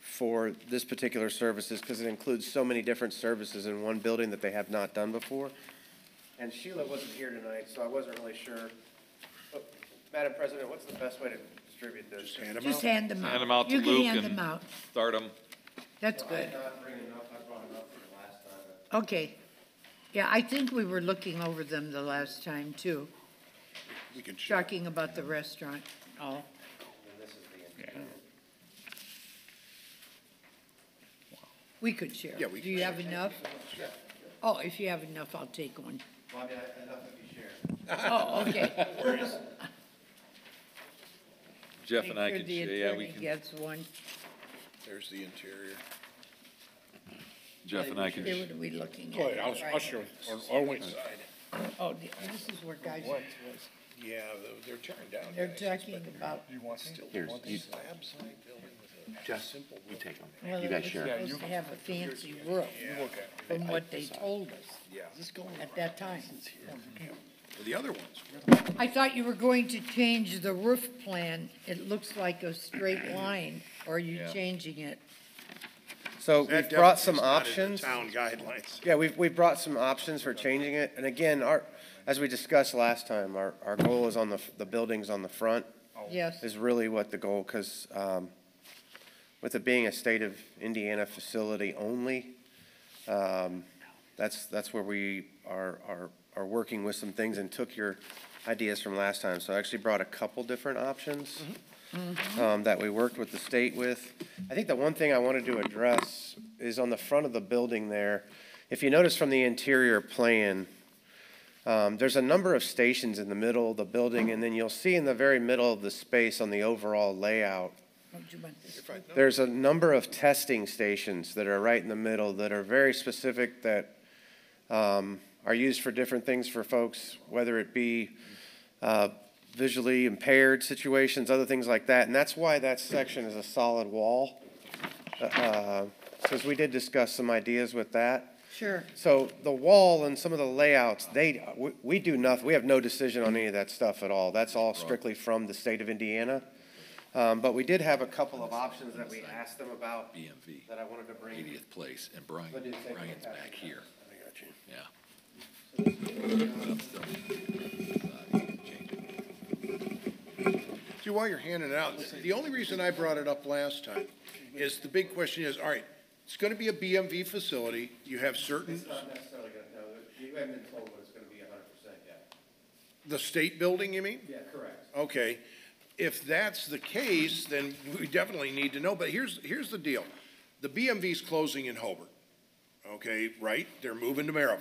for this particular services, because it includes so many different services in one building that they have not done before. And Sheila wasn't here tonight, so I wasn't really sure. But, Madam President, what's the best way to distribute this? Just hand them out. Hand them out to You Luke can hand and them out. start them. That's I good. did not bring enough, I brought enough for the last time. Okay. Yeah, I think we were looking over them the last time, too. We can Talking about the restaurant. Oh, And this is the interior. We could share. Yeah, we Do you have enough? Oh, if you have enough, I'll take one. Well, I mean, enough if you share. Oh, okay. Jeff and I Make can, sure the yeah, we attorney can, gets one. There's the interior. Jeff and I can. What are we looking at? Go ahead, I'll show you. Or wait. Oh, this is where guys was. Yeah, they're tearing down. They're guys, talking but about, Here's, you, slab side building with a Jeff, simple you roof. take them. well, You they're guys share. supposed to have a fancy roof, from what they told us Yeah. at that time. Well, the other ones. I thought you were going to change the roof plan. It looks like a straight line. Or are you changing it? So That we've brought definitely some is not in the options. Town guidelines. Yeah, we've brought some options for changing it. And again, as we discussed last time, our goal is on the buildings on the front Yes. is really what the goal, because with it being a state of Indiana facility only, that's where we are working with some things and took your ideas from last time. So I actually brought a couple different options that we worked with the state with. I think the one thing I wanted to address is on the front of the building there. If you notice from the interior plan, there's a number of stations in the middle of the building, and then you'll see in the very middle of the space on the overall layout, there's a number of testing stations that are right in the middle that are very specific, that are used for different things for folks, whether it be visually impaired situations, other things like that. And that's why that section is a solid wall, because we did discuss some ideas with that. Sure. So the wall and some of the layouts, we do nothing, we have no decision on any of that stuff at all. That's all strictly from the state of Indiana. But we did have a couple of options that we asked them about BMV. that I wanted to bring. 80th place, and Brian's back here. I got you. Yeah. See, while you're handing it out, the only reason I brought it up last time is the big question is, all right, it's gonna be a BMV facility, you have certain, Not necessarily gonna, no, you haven't been told what it's gonna be 100% yet. the state building, you mean? Yeah, correct. Okay, if that's the case, then we definitely need to know, but here's the deal. The BMV's closing in Hobart, okay, right? They're moving to Maryville.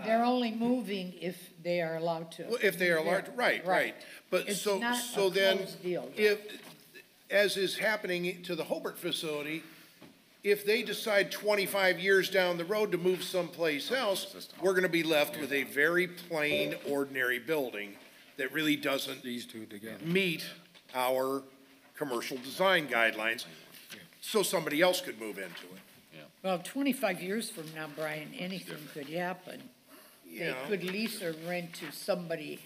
They're only moving if they are allowed to. Well, if they are allowed, right. But It's so, not a so then, closed deal. if, as is happening to the Hobart facility, if they decide 25 years down the road to move someplace else, we're gonna be left with a very plain, ordinary building that really doesn't These two together. meet our commercial design guidelines, so somebody else could move into it. Well, 25 years from now, Brian, anything could happen. They Yeah. could lease or rent to somebody.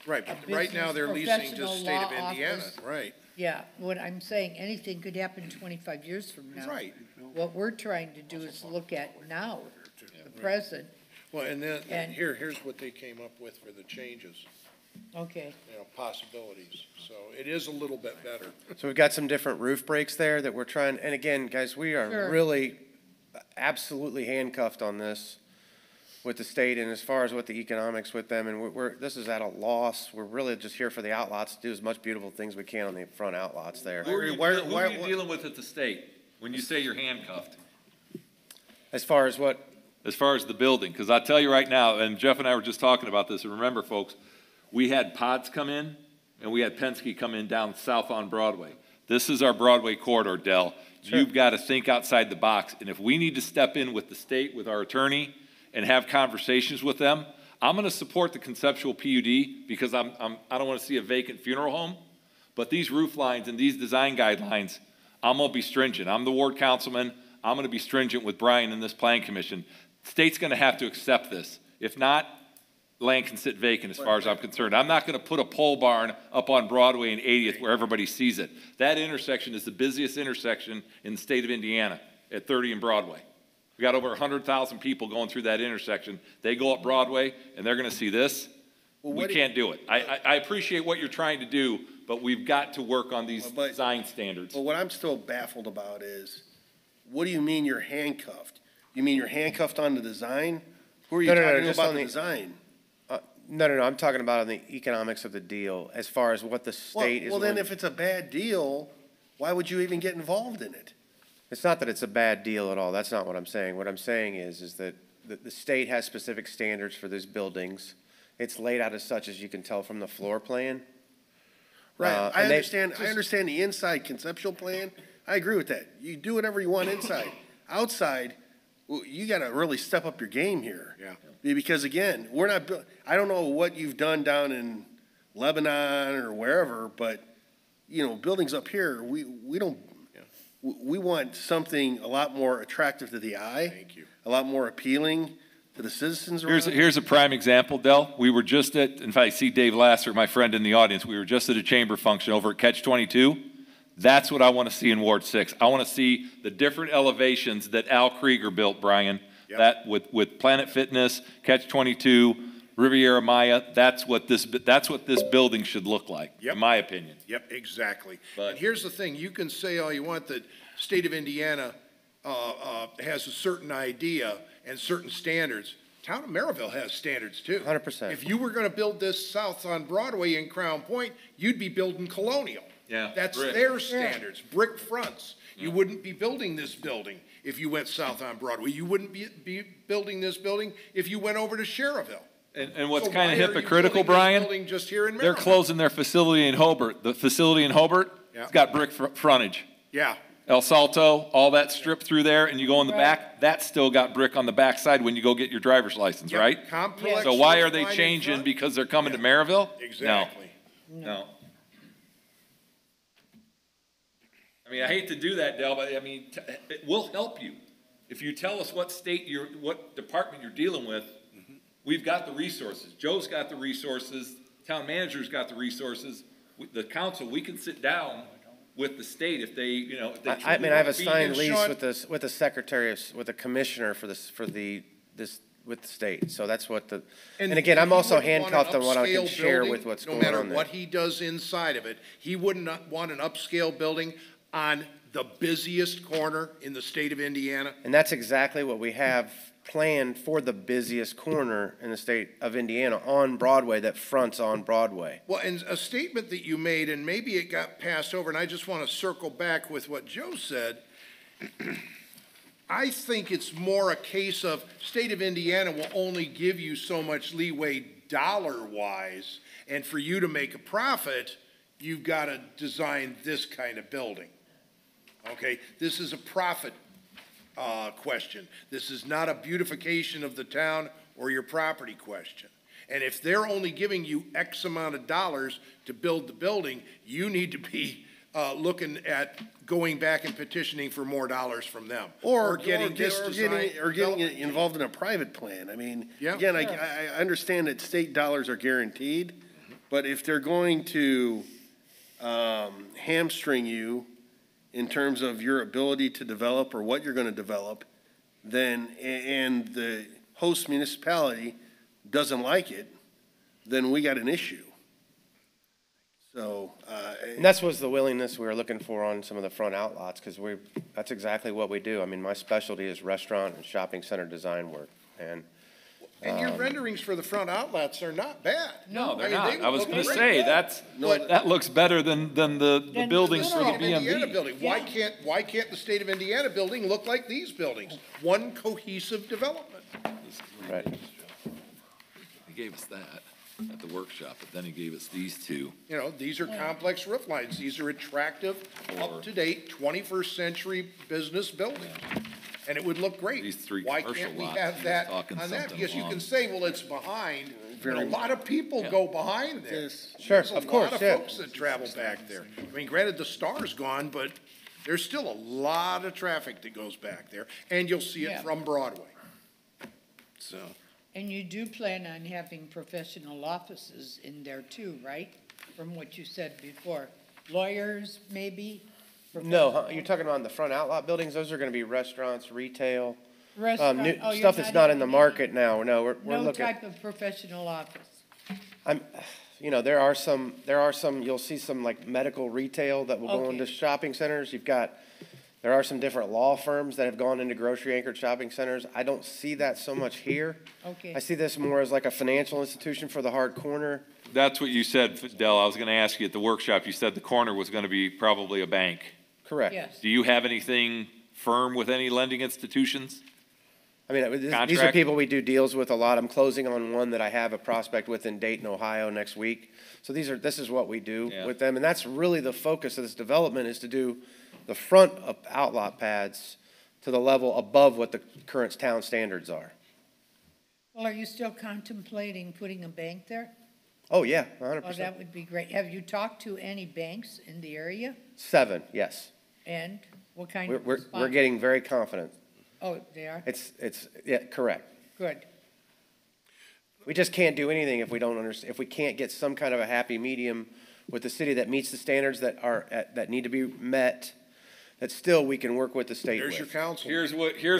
Right, A but right now business, they're leasing to the professional state of law Indiana, office. right? Yeah, what I'm saying, anything could happen 25 years from now. Right. What we're trying to do is look at now, the present. Well, and then, And- here's what they came up with for the changes, Okay, possibilities. So it is a little bit better. So we've got some different roof breaks there that we're trying, and again, guys, we are Sure. really absolutely handcuffed on this with the state, and as far as what the economics with them, and this is at a loss. We're really just here for the outlots, to do as much beautiful things we can on the front outlots there. Who are you dealing with at the state when you say you're handcuffed? As far as what? As far as the building, because I tell you right now, and Jeff and I were just talking about this, and remember, folks, we had Pods come in, and we had Penske come in down south on Broadway. This is our Broadway corridor, Dell. Sure. You've got to think outside the box, and if we need to step in with the state, with our attorney, and have conversations with them, I'm going to support the conceptual PUD, because I don't want to see a vacant funeral home, but these roof lines and these design guidelines, I'm going to be stringent. I'm the ward councilman. I'm going to be stringent with Brian and this plan commission. State's going to have to accept this. If not, land can sit vacant as far as I'm concerned. I'm not going to put a pole barn up on Broadway and 80th where everybody sees it. That intersection is the busiest intersection in the state of Indiana at 30 and Broadway. We got over 100,000 people going through that intersection. They go up Broadway and they're going to see this. We can't do it. I appreciate what you're trying to do, but we've got to work on these design standards. Well, what I'm still baffled about is, what do you mean you're handcuffed? You mean you're handcuffed on the design? Who are you talking just about on the design? No, I'm talking about on the economics of the deal, as far as what the state is. Well, then if it's a bad deal, why would you even get involved in it? It's not that it's a bad deal at all. That's not what I'm saying. What I'm saying is that the state has specific standards for these buildings. It's laid out as such, as you can tell from the floor plan. Right, I and understand the inside conceptual plan. I agree with that. You do whatever you want inside. Outside, well, you gotta really step up your game here. Yeah. Because again, we're not, I don't know what you've done down in Lebanon or wherever, but, you know, buildings up here, we don't, we want something a lot more attractive to the eye. Thank you. A lot more appealing to the citizens around. Here's a prime example, Del. We were just at, in fact, I see Dave Lasser, my friend in the audience, we were just at a chamber function over at Catch 22. That's what I want to see in Ward 6. I want to see the different elevations that Al Krieger built, Brian. Yep. That with Planet Fitness, Catch 22, Riviera Maya, that's what this building should look like, Yep. in my opinion. Yep, exactly. But- And here's the thing, you can say all you want that state of Indiana has a certain idea and certain standards. Town of Maryville has standards too. 100%. If you were gonna build this south on Broadway in Crown Point, you'd be building Colonial. Yeah, That's brick. their standards, brick fronts. You wouldn't be building this building if you went south on Broadway. You wouldn't be building this building if you went over to Sherrville. And what's So kind why of are you hypocritical, building this Brian? building just here in They're Maryville? closing their facility in Hobart. The facility in Hobart, Yeah. it's got brick frontage. Yeah. El Salto, all that strip through there, and you go in the back, that's still got brick on the backside when you go get your driver's license, Yep. right? Complex So why are roof they line in changing front. because they're coming to Maryville? Exactly. No. I mean, I hate to do that, Del, but I mean, it will help you. If you tell us what what department you're dealing with, we've got the resources. Joe's got the resources, town manager's got the resources. The council, we can sit down with the state if they, you know, if they. I mean, I have a truly signed wanna be- lease with the secretary, with the commissioner with the state. So that's what and again, I'm he also wouldn't want an handcuffed on what I can upscale share building, with what's going No on matter there. what he does inside of it, he would not want an upscale building on the busiest corner in the state of Indiana. And that's exactly what we have planned for the busiest corner in the state of Indiana on Broadway that fronts on Broadway. Well, and a statement that you made, and maybe it got passed over, and I just want to circle back with what Joe said. I think it's more a case of state of Indiana will only give you so much leeway dollar-wise, and for you to make a profit, you've got to design this kind of building. Okay, this is a profit question. This is not a beautification of the town or your property question. And if they're only giving you X amount of dollars to build the building, you need to be looking at going back and petitioning for more dollars from them. Or getting this design. Getting involved in a private plan. I mean, Yeah. again, I understand that state dollars are guaranteed, but if they're going to hamstring you in terms of your ability to develop or what you're going to develop, then, and the host municipality doesn't like it, then we got an issue. So, And that's was the willingness we were looking for on some of the front outlots, because that's exactly what we do. I mean, my specialty is restaurant and shopping center design work, and your renderings for the front outlets are not bad. No, they're I mean, not. they I was look gonna great. say, But- that looks better than the buildings for the Indiana BMV. building. Why can't the state of Indiana building look like these buildings? One cohesive development. Right. He gave us that at the workshop, but then he gave us these two. You know, these are complex roof lines. These are attractive, up-to-date, 21st century business buildings. And it would look great. These three Why commercial can't we lots, have he was that talking on that? something Because you along. can say, well, it's behind, but a lot of people go behind there. Sure, There's of course, a lot yeah. of folks that travel back there. I mean, granted, the Star's gone, but there's still a lot of traffic that goes back there, and you'll see it Yeah. from Broadway. So, And you do plan on having professional offices in there too, right? From what you said before. Lawyers, maybe? No, you're talking about the front outlot buildings, those are gonna be restaurants, retail, Restaurant- new, oh, you're stuff that's not in the market now, no, we're No looking. type of professional office. There are some, you'll see some like medical retail that will go into shopping centers. There are some different law firms that have gone into grocery anchored shopping centers. I don't see that so much here. Okay. I see this more as like a financial institution for the hard corner. That's what you said, Del. I was gonna ask you at the workshop, you said the corner was gonna be probably a bank. Correct. Yes. Do you have anything firm with any lending institutions? I mean, these are Contract? people we do deals with a lot. I'm closing on one that I have a prospect with in Dayton, Ohio next week. So this is what we do Yeah. with them. And that's really the focus of this development, is to do the front of outlot pads to the level above what the current town standards are. Well, are you still contemplating putting a bank there? Oh, yeah, 100%. Well, that would be great. Have you talked to any banks in the area? 7, yes. And what kind We're, of we're, response? we're getting very confident. Oh, they are? Yeah, correct. Good. We just can't do anything if we don't understand, if we can't get some kind of a happy medium with the city that meets the standards that need to be met, that still we can work with the state There's your with. counsel. Here's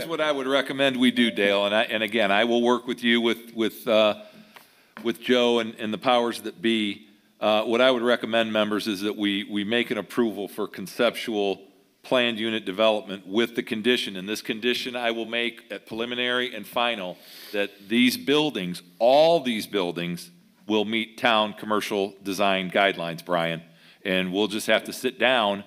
what I would recommend we do, Dale, and again, I will work with you with Joe and the powers that be. What I would recommend, members, is that we make an approval for conceptual planned unit development with the condition, and this condition I will make at preliminary and final, that these buildings, all these buildings, will meet town commercial design guidelines, Brian. And we'll just have to sit down.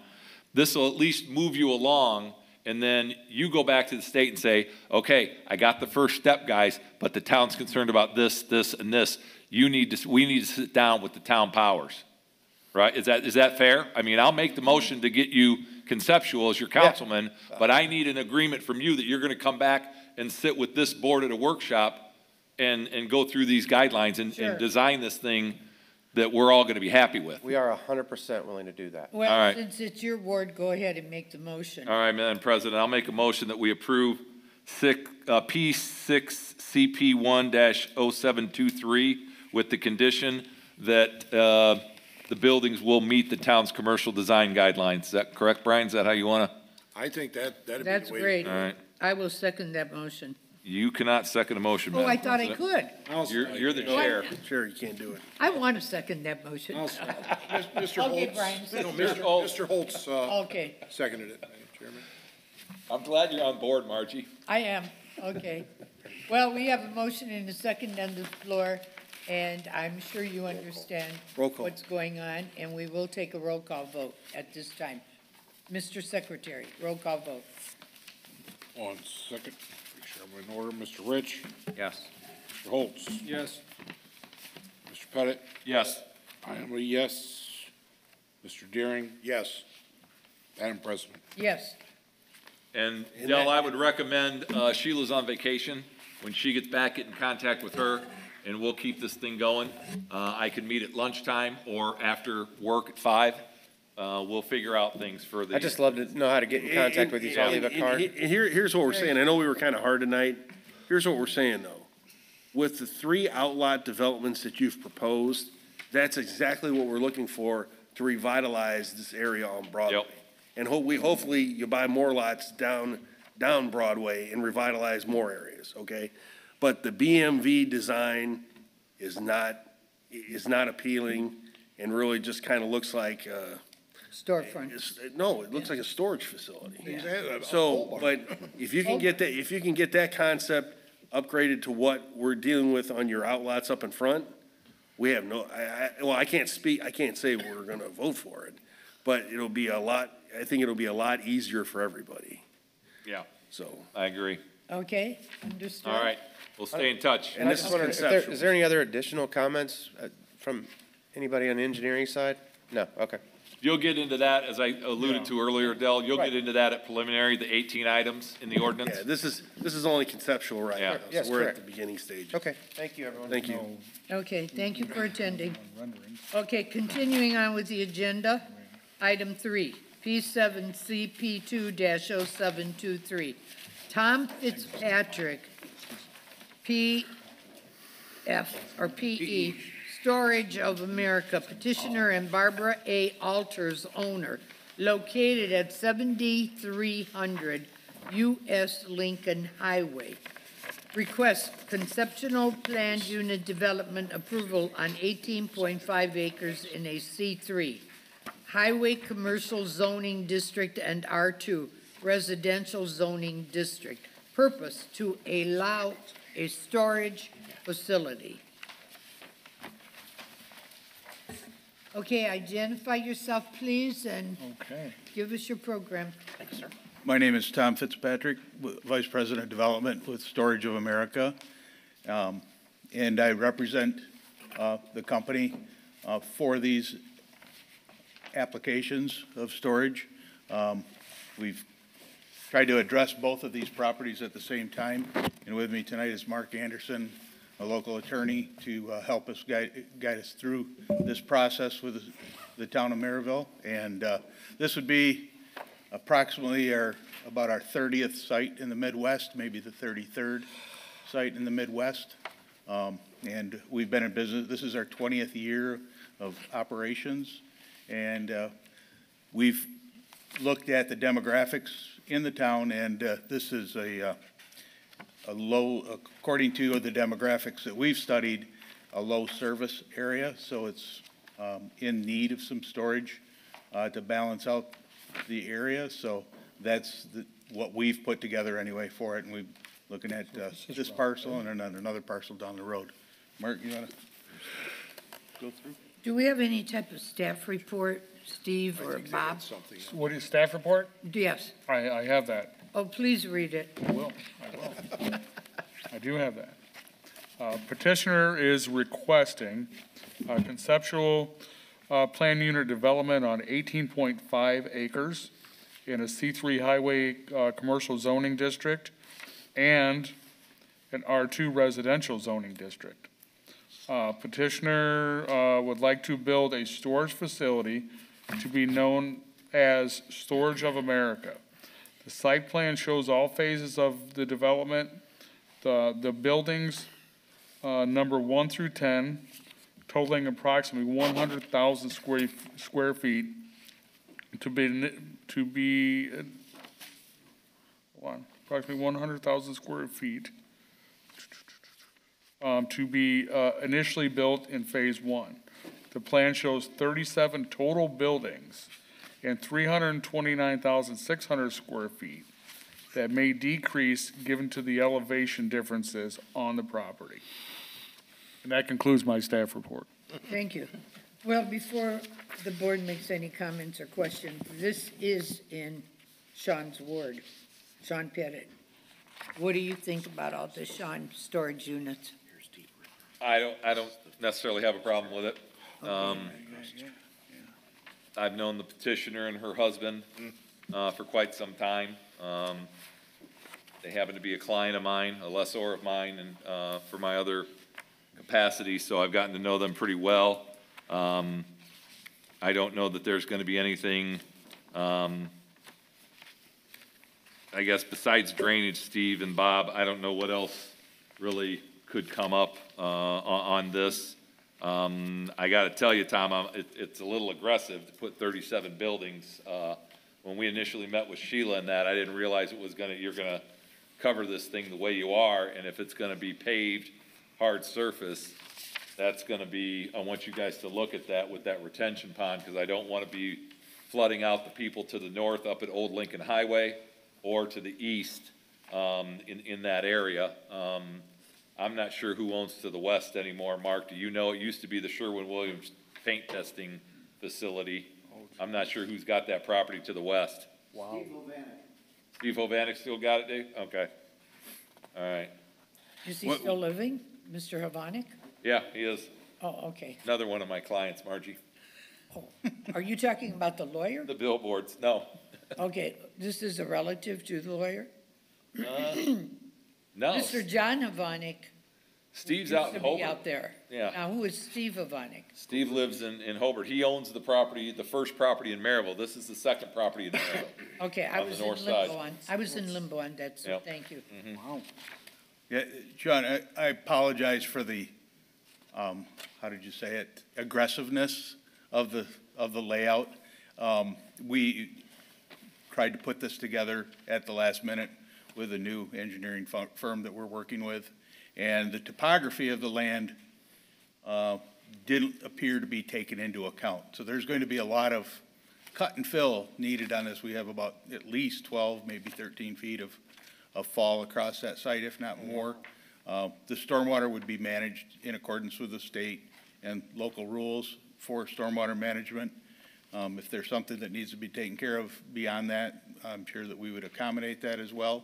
This will at least move you along, and then you go back to the state and say, okay, I got the first step, guys, but the town's concerned about this, this, and this. We need to sit down with the town powers, right? Is that fair? I mean, I'll make the motion to get you conceptual as your councilman, but I need an agreement from you that you're gonna come back and sit with this board at a workshop and go through these guidelines and design this thing that we're all gonna be happy with. We are 100% willing to do that. Well, All right. since it's your ward, go ahead and make the motion. All right, Madam President, I'll make a motion that we approve P6 CP1-0723 with the condition that the buildings will meet the town's commercial design guidelines. Is that correct, Brian? Is that how you want to? I think that'd be That's the way. great. All right. I will second that motion. You cannot second a motion, Oh, Madam I thought I President. could. You're the chair. Sure, you can't do it. I want to second that motion. Mr. Okay, Holtz. Brian. No, Mr. Holtz, Okay, seconded it, Madam Chairman. I'm glad you're on board, Margie. I am, okay. Well, we have a motion and a second on the floor, and I'm sure you understand Roll call. what's going on, and we will take a roll call vote at this time. Mr. Secretary, roll call vote. 1 second, make sure I'm in order. Mr. Rich, Yes. Mr. Holtz, Yes. Mr. Pettit, Yes. I am a yes. Mr. Deering, Yes. Madam President. Yes, And Dell, I would recommend, Sheila's on vacation. When she gets back, get in contact with her, and we'll keep this thing going. I can meet at lunchtime or after work at 5. We'll figure out things for the. I'd just love to know how to get in contact with you, so I'll leave a card. Here's what we're saying. I know we were kind of hard tonight. Here's what we're saying, though. With the 3 outlot developments that you've proposed, that's exactly what we're looking for to revitalize this area on Broadway. Yep. And hopefully you buy more lots down Broadway and revitalize more areas, okay? But the BMV design is not appealing and really just kind of looks like, storefront. no, it looks like a storage facility. Exactly. So, but if you can get that concept upgraded to what we're dealing with on your outlots up in front, we have I can't say we're gonna vote for it, but I think it'll be a lot easier for everybody, Yeah, so. I agree. Okay, understood. All right, we'll stay in touch. And I just wondered, is there any other additional comments from anybody on the engineering side? No, okay. You'll get into that, as I alluded to earlier, Dell, you'll get into that at preliminary, the 18 items in the ordinance. Yeah, this is only conceptual right Yeah. now, Yes, so we're at correct. the beginning stage. Okay, thank you, everyone. Thank you. Okay, thank you for attending. Okay, continuing on with the agenda, item 3, P7 CP2-0723. Tom Fitzpatrick, PE, Storage of America, petitioner, and Barbara A. Alters, owner, located at 7300 U.S. Lincoln Highway. Request conceptual planned unit development approval on 18.5 acres in a C3, Highway Commercial Zoning District and R2 Residential Zoning District. Purpose to allow a storage facility. Okay, identify yourself, please, and Okay. give us your program. Thank you, sir. My name is Tom Fitzpatrick, Vice President of Development with Storage of America. And I represent the company for these applications of storage. We've tried to address both of these properties at the same time. And with me tonight is Mark Anderson, a local attorney, to help us guide us through this process with the town of Maryville. And this would be approximately about our 30th site in the Midwest, maybe the 33rd site in the Midwest. And we've been in business. This is our 20th year of operations. And we've looked at the demographics in the town, and this is a low, according to the demographics that we've studied, a low service area. So it's in need of some storage to balance out the area. So that's what we've put together anyway for it. And we're looking at this parcel and then another parcel down the road. Mark, you want to go through? Do we have any type of staff report, Steve or Bob? What is staff report? Yes. I have that. Oh, please read it. I will. I do have that. Petitioner is requesting conceptual plan unit development on 18.5 acres in a C3 highway commercial zoning district and an R2 residential zoning district. Petitioner would like to build a storage facility to be known as Storage of America. The site plan shows all phases of the development. The buildings, number 1 through 10, totaling approximately 100,000 square feet, approximately 100,000 square feet, to be initially built in phase 1. The plan shows 37 total buildings and 329,600 square feet that may decrease given to the elevation differences on the property. And that concludes my staff report. Thank you. Well, before the board makes any comments or questions, this is in Sean's ward, Sean Pettit. What do you think about all this, Sean, storage units? I don't necessarily have a problem with it. I've known the petitioner and her husband for quite some time. They happen to be a client of mine, a lessor of mine, and for my other capacity, so I've gotten to know them pretty well. I don't know that there's going to be anything, I guess, besides drainage, Steve and Bob. I don't know what else really could come up on this. I got to tell you, Tom, it's a little aggressive to put 37 buildings. When we initially met with Sheila and that, I didn't realize it was you're gonna cover this thing the way you are, and if it's gonna be paved, hard surface, that's gonna be, I want you guys to look at that with that retention pond, because I don't want to be flooding out the people to the north up at Old Lincoln Highway or to the east in that area. I'm not sure who owns to the west anymore. Mark, do you know? It used to be the Sherwin-Williams paint testing facility. I'm not sure who's got that property to the west. Wow. Steve Hovanek still got it, Dave? Okay. All right. Is he still living, Mr. Hovanek? Yeah, he is. Oh, okay. Another one of my clients, Margie. Are you talking about the lawyer? The billboards, no. Okay, this is a relative to the lawyer? No. Mr. John Hovanek. Steve's used out in to be Hobart. out there. Yeah. Now, who is Steve Hovanek? Steve lives in Hobart. He owns the property, the first property in Maryville. This is the second property in Maryville. Okay, I On the was in north limbo side. on, I was in limbo on that, so Yep. thank you. Wow. Yeah, John, I apologize for the, how did you say it, aggressiveness of the layout. We tried to put this together at the last minute with a new engineering firm that we're working with. And the topography of the land didn't appear to be taken into account. So there's going to be a lot of cut and fill needed on this. We have about at least 12, maybe 13 feet of fall across that site, if not more. The stormwater would be managed in accordance with the state and local rules for stormwater management. If there's something that needs to be taken care of beyond that, I'm sure that we would accommodate that as well.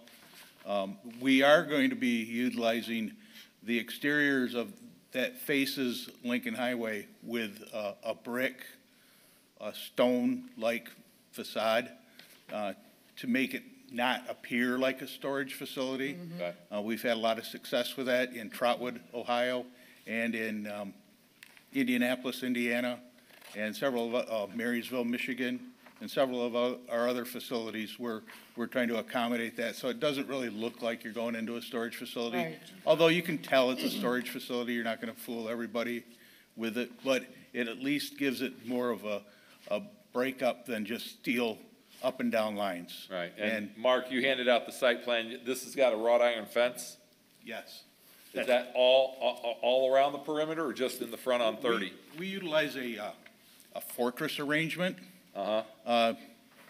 We are going to be utilizing the exteriors of that faces Lincoln Highway with a brick, a stone-like facade to make it not appear like a storage facility. We've had a lot of success with that in Trotwood, Ohio, and in Indianapolis, Indiana, and several of Marysville, Michigan, and several of our other facilities. We're trying to accommodate that, so it doesn't really look like you're going into a storage facility. Right. Although you can tell it's a storage facility, you're not going to fool everybody with it, but it at least gives it more of a breakup than just steel up and down lines. Right, and Mark, you handed out the site plan. This has got a wrought iron fence? Yes. Is that all around the perimeter or just in the front on 30? We utilize a fortress arrangement.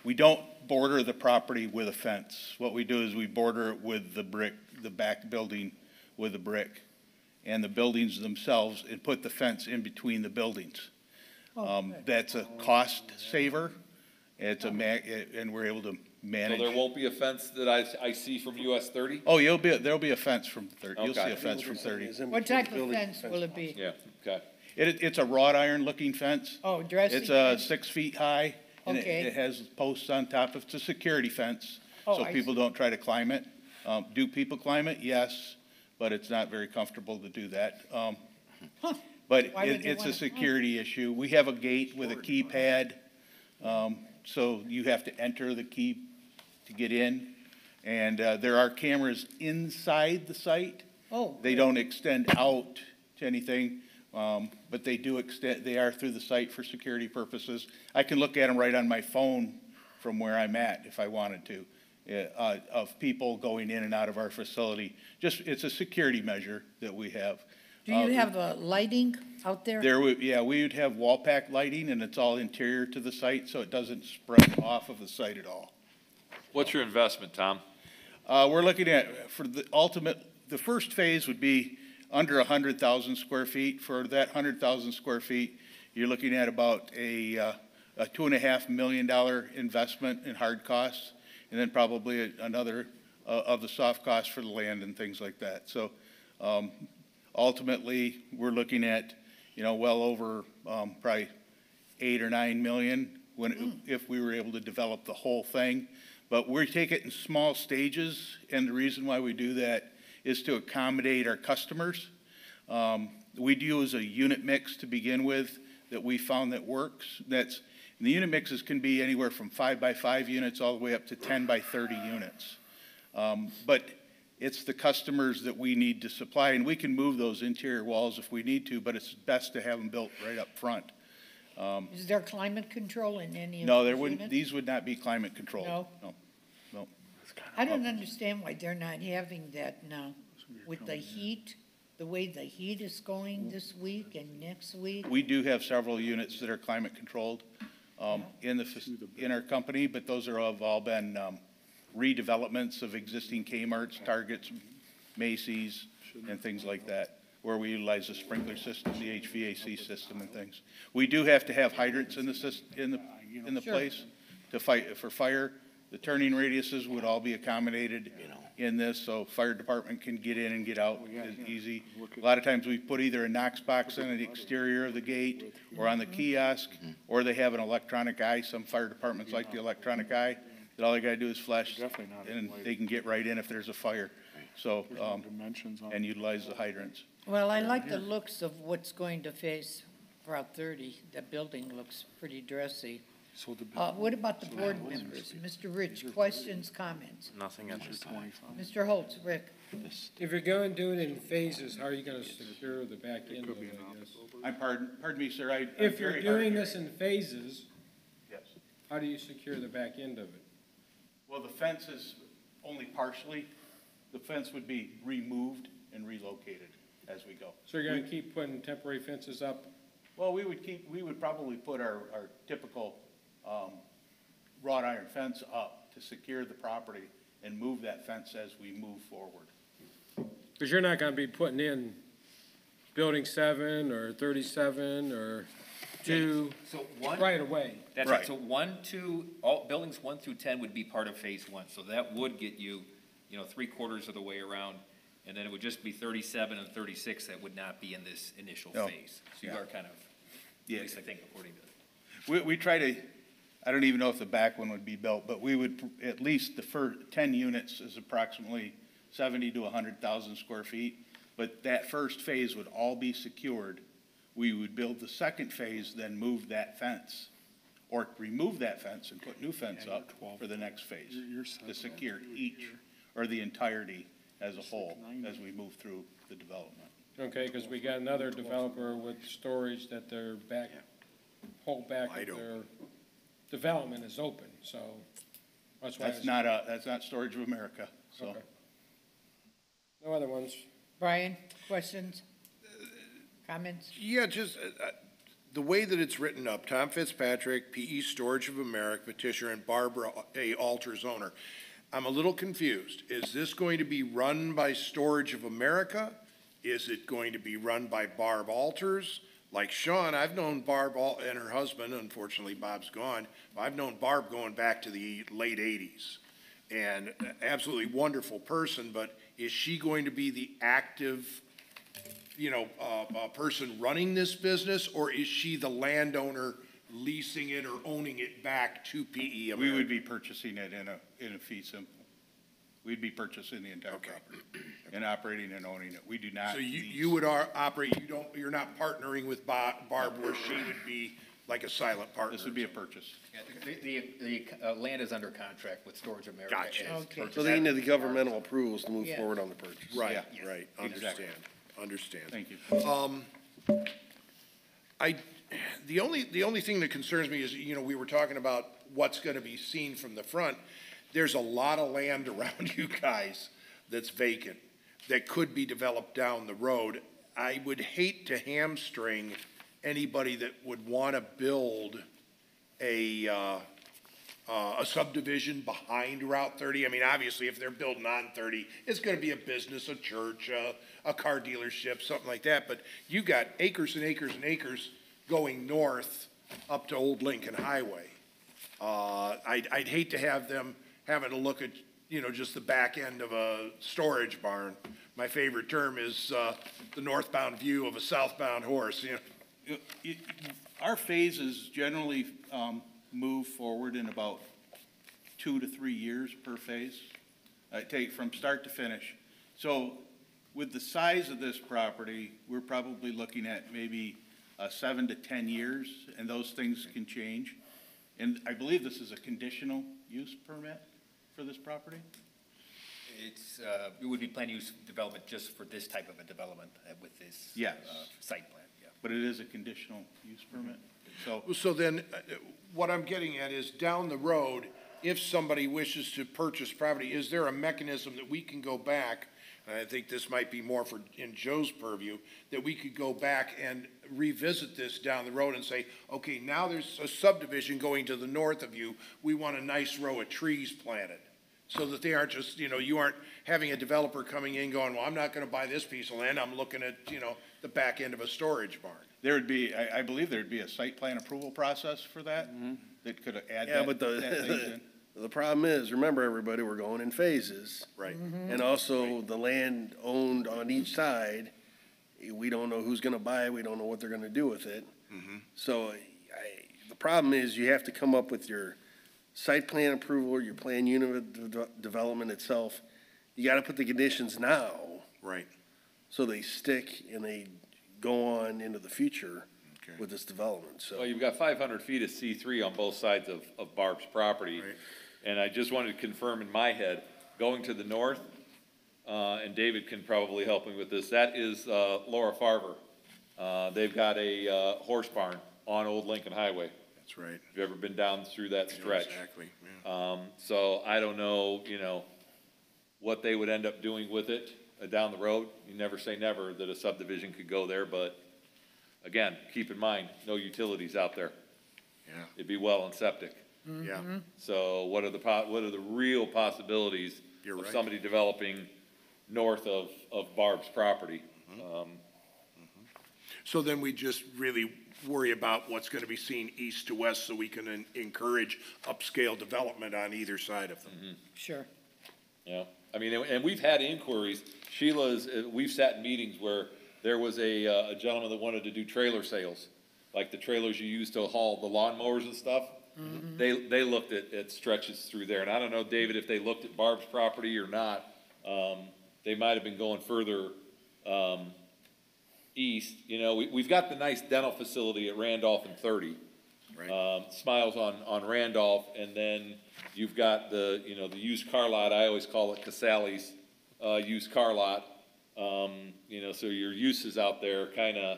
We don't border the property with a fence. What we do is we border it with the brick, the back building with a brick, and the buildings themselves, and put the fence in between the buildings. That's a cost saver. It's and we're able to manage. So there won't be a fence that I see from US 30? Oh, there'll be a fence from 30. You'll Okay. see a fence from 30. What type of fence will it be? Yeah, okay. It's a wrought iron looking fence. Oh, dressing It's fence? 6 feet high, and Okay. it has posts on top. It's a security fence, Oh, so I people don't try to climb it. Do people climb it? Yes, but it's not very comfortable to do that. But Why would they it's a wanna- security issue. We have a gate with a keypad, so you have to enter the key to get in. And there are cameras inside the site. Oh. They don't extend out to anything, but they do extend, they are through the site for security purposes. I can look at them right on my phone from where I'm at if I wanted to, of people going in and out of our facility. It's a security measure that we have. Do you have lighting out there? We would have wall pack lighting, and it's all interior to the site, so it doesn't spread off of the site at all. What's your investment, Tom? We're looking at, for the first phase would be under 100,000 square feet. For that 100,000 square feet, you're looking at about a $2.5 million investment in hard costs, and then probably another of the soft costs for the land and things like that. So ultimately, we're looking at, well over probably 8 or 9 million if we were able to develop the whole thing. But we take it in small stages, and the reason why we do that is to accommodate our customers. We use a unit mix to begin with that we found that works. And the unit mixes can be anywhere from 5x5 units all the way up to 10x30 units. But it's the customers that we need to supply, and we can move those interior walls if we need to, but it's best to have them built right up front. Is there climate control in any of No, these units? these would not be climate controlled. No? No. I don't understand why they're not having that now with the heat, the way the heat is going this week and next week. We do have several units that are climate controlled in our company, but those have all been redevelopments of existing Kmart's, Targets, Macy's, and things like that, where we utilize the sprinkler system, the HVAC system and things. We do have to have hydrants in the Sure. place to fight for fire. The turning radiuses would all be accommodated in this, so fire department can get in and get out easy. A lot of times we put either a Knox box on the exterior of the gate or on the kiosk, or they have an electronic eye. Some fire departments like the electronic eye, that all they gotta do is flash, and they can get right in if there's a fire. So, and utilize the hydrants. Well, I like the looks of what's going to face Route 30. That building looks pretty dressy. What about the board members? Mr. Rich, questions, comments? Nothing at this time. Mr. Holtz, Rick? If you're going to do it in phases, how are you going to secure the back end of it, I guess? Pardon me, sir, If you're doing this in phases, Yes. how do you secure the back end of it? Well, the fence is only partially. The fence would be removed and relocated as we go. So you're going to keep putting temporary fences up? Well, we would probably put our typical wrought iron fence up to secure the property and move that fence as we move forward. Because you're not going to be putting in building 7 or 37 or to So one. right away. That's Right. right, so 1, 2, all, buildings 1 through 10 would be part of phase 1, so that would get you, 3/4 of the way around. And then it would just be 37 and 36 that would not be in this initial No. phase. So you Yeah. are kind of, Yeah. at least I think according to. We try to, I don't even know if the back one would be built, but we would, at least the first 10 units is approximately 70 to 100,000 square feet. But that first phase would all be secured. We would build the second phase, then move that fence. Or remove that fence and put new fence up for the next phase. To secure each, or the entirety as a whole, as we move through the development. Okay, because we got another developer with storage that their whole back of their development is open, so that's why. That's not Storage of America, so. Okay. No other ones. Brian, questions? Comments? Yeah, just the way that it's written up, Tom Fitzpatrick, PE Storage of America petitioner, and Barbara A. Alters owner. I'm a little confused. Is this going to be run by Storage of America? Is it going to be run by Barb Alters? Like Sean, I've known Barb and her husband, unfortunately Bob's gone, I've known Barb going back to the late 80s. And absolutely wonderful person, but is she going to be the active, person running this business? Or is she the landowner leasing it or owning it back to PE America? We would be purchasing it in a fee simple. We'd be purchasing the entire property and operating and owning it. We do not. So you would operate, you're not partnering with Barb where she would be like a silent partner? This would be a purchase. Yeah, the land is under contract with Storage of America. Gotcha. Okay. So they need the governmental approvals to move Yeah. forward on the purchase. Right, Yeah. right, Exactly. understand. Thank you. The only thing that concerns me is, we were talking about what's gonna be seen from the front. There's a lot of land around you guys that's vacant, that could be developed down the road. I would hate to hamstring anybody that would wanna build a subdivision behind Route 30. I mean, obviously, if they're building on 30, it's gonna be a business, a church, a car dealership, something like that. But you got acres and acres and acres going north up to Old Lincoln Highway. I'd hate to have them having to look at, just the back end of a storage barn. My favorite term is, the northbound view of a southbound horse, Our phases generally move forward in about 2 to 3 years per phase. Take from start to finish. So with the size of this property, we're probably looking at maybe 7 to 10 years, and those things can change. And I believe this is a conditional use permit for this property? It would be planned use development just for this type of a development with this. Yes. Site plan, yeah. But it is a conditional use permit, so. So then, what I'm getting at is down the road, if somebody wishes to purchase property, is there a mechanism that we can go back? And I think this might be more in Joe's purview, that we could go back and revisit this down the road and say, okay, now there's a subdivision going to the north of you. We want a nice row of trees planted. So that they aren't just, you aren't having a developer coming in going, well, I'm not gonna buy this piece of land. I'm looking at, the back end of a storage barn. There would be, I believe there'd be a site plan approval process for that, that could add Yeah, that. but that things in. the problem is, remember, everybody, we're going in phases. Right. And also, the land owned on each side, we don't know who's gonna buy it, we don't know what they're gonna do with it. So, the problem is, you have to come up with your site plan approval, your plan unit development itself. You gotta put the conditions now. Right. So they stick and they go on into the future with this development, so. Well, you've got 500 feet of C3 on both sides of Barb's property. And I just wanted to confirm in my head, going to the north, and David can probably help me with this, that is Laura Farver. They've got a horse barn on Old Lincoln Highway. That's right. If you've ever been down through that stretch. Exactly, So I don't know, what they would end up doing with it down the road. You never say never that a subdivision could go there, but again, keep in mind, no utilities out there. Yeah. It'd be well and septic. Yeah. So what are the real possibilities You're of right. somebody developing north of Barb's property? So then we just really worry about what's gonna be seen east to west so we can encourage upscale development on either side of them. Sure. Yeah, I mean, and we've had inquiries. Sheila's, we've sat in meetings where there was a gentleman that wanted to do trailer sales, like the trailers you use to haul the lawnmowers and stuff. They looked at stretches through there, and I don't know, David, if they looked at Barb's property or not. They might have been going further, east. You know, we've got the nice dental facility at Randolph and 30. Smiles on Randolph, and then you've got the, you know, the used car lot. I always call it Casale's, used car lot. You know, so your uses out there kind of,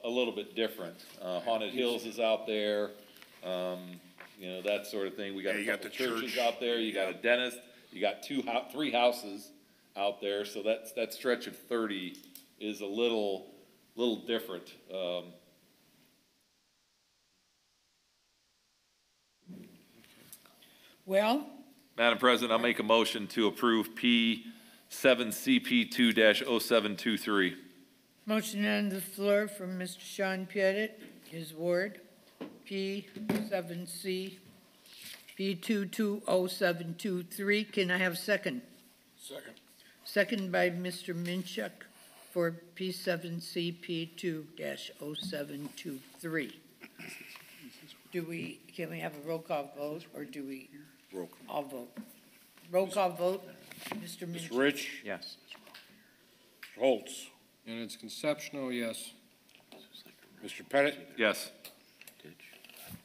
a little bit different. Haunted Hills is out there, you know, that sort of thing. We got a couple churches out there. You got a dentist. You got three houses out there. So that stretch of 30 is a little different. Well, Madam President, I'll make a motion to approve P7CP2-0723. motion on the floor from Mr. Sean Pettit, his ward, P7C, P220723. Can I have a second? Second. Second by Mr. Minchuk for P7C, P2-0723. Can we have a roll call vote, or do we all vote? Roll call vote, Mr. Minchuk. Mr. Rich? Yes. Mr. Holtz? And it's conceptual, yes. Mr. Pettit? Yes.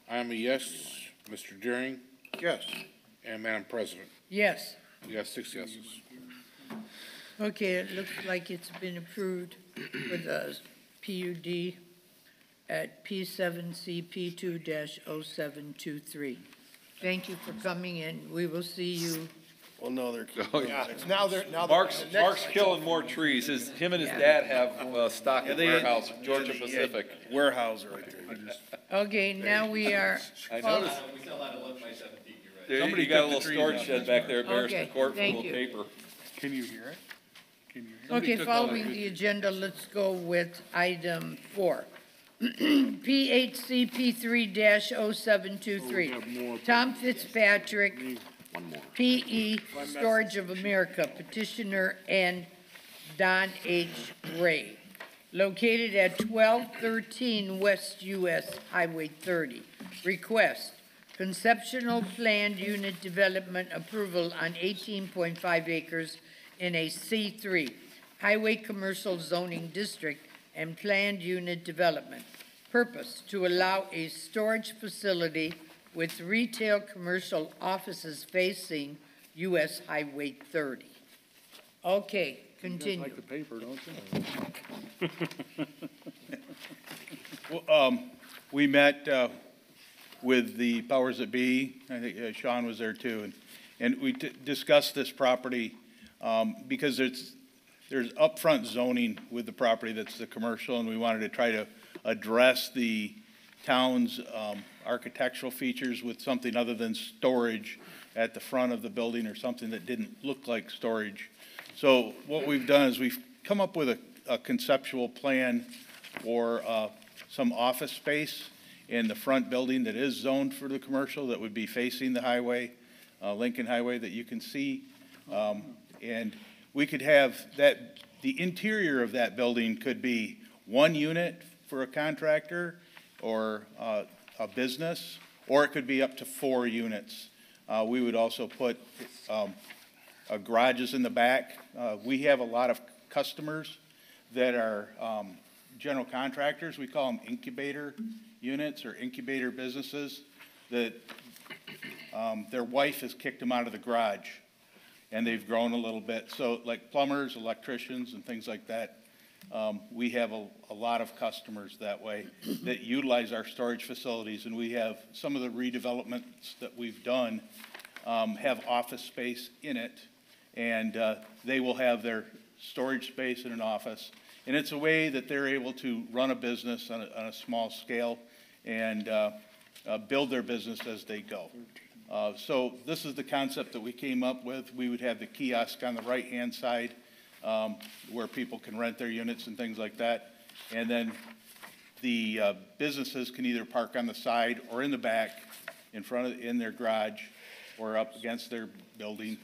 I am a yes. Mr. Deering? Yes. And Madam President? Yes. We have 6 yeses. Okay, it looks like it's been approved for the PUD at P7C, P2-0723. Thank you for coming in. We will see you. Well, no, they're. Mark's killing more trees. Him and his dad have stock in warehouse, Georgia Pacific. Warehouse right there. Okay, now we are. I noticed. We sell a lot of 1 by 7 feet, you're right. There, Somebody you got a took the little trees storage out. shed back there at Okay, Barriston Court thank full of you. paper. Can you hear it? Can you hear it? Okay, took all following the- the agenda, let's go with item 4. PHCP 3-0723. Tom Fitzpatrick, PE Storage of America, petitioner, and Don H. Ray, located at 1213 West US Highway 30. Request conceptual planned unit development approval on 18.5 acres in a C3 Highway Commercial Zoning District and planned unit development. Purpose, to allow a storage facility with retail commercial offices facing US Highway 30. Okay, You guys continue. like the paper, don't you? Well, we met with the powers that be. I think Sean was there too, and we discussed this property because there's upfront zoning with the property that's the commercial, and we wanted to try to address the town's architectural features with something other than storage at the front of the building or something that didn't look like storage. So what we've done is we've come up with a conceptual plan for some office space in the front building that is zoned for the commercial, that would be facing the highway, Lincoln Highway that you can see. And we could have that, the interior of that building could be one unit for a contractor or a business, or it could be up to 4 units. We would also put garages in the back. We have a lot of customers that are general contractors. We call them incubator units or incubator businesses that their wife has kicked them out of the garage and they've grown a little bit. So like plumbers, electricians, and things like that. We have a lot of customers that way that utilize our storage facilities, and we have some of the redevelopments that we've done have office space in it, and they will have their storage space in an office. And it's a way that they're able to run a business on a small scale and build their business as they go. So this is the concept that we came up with. We would have the kiosk on the right-hand side where people can rent their units and things like that. And then the businesses can either park on the side or in the back, in their garage, or up against their building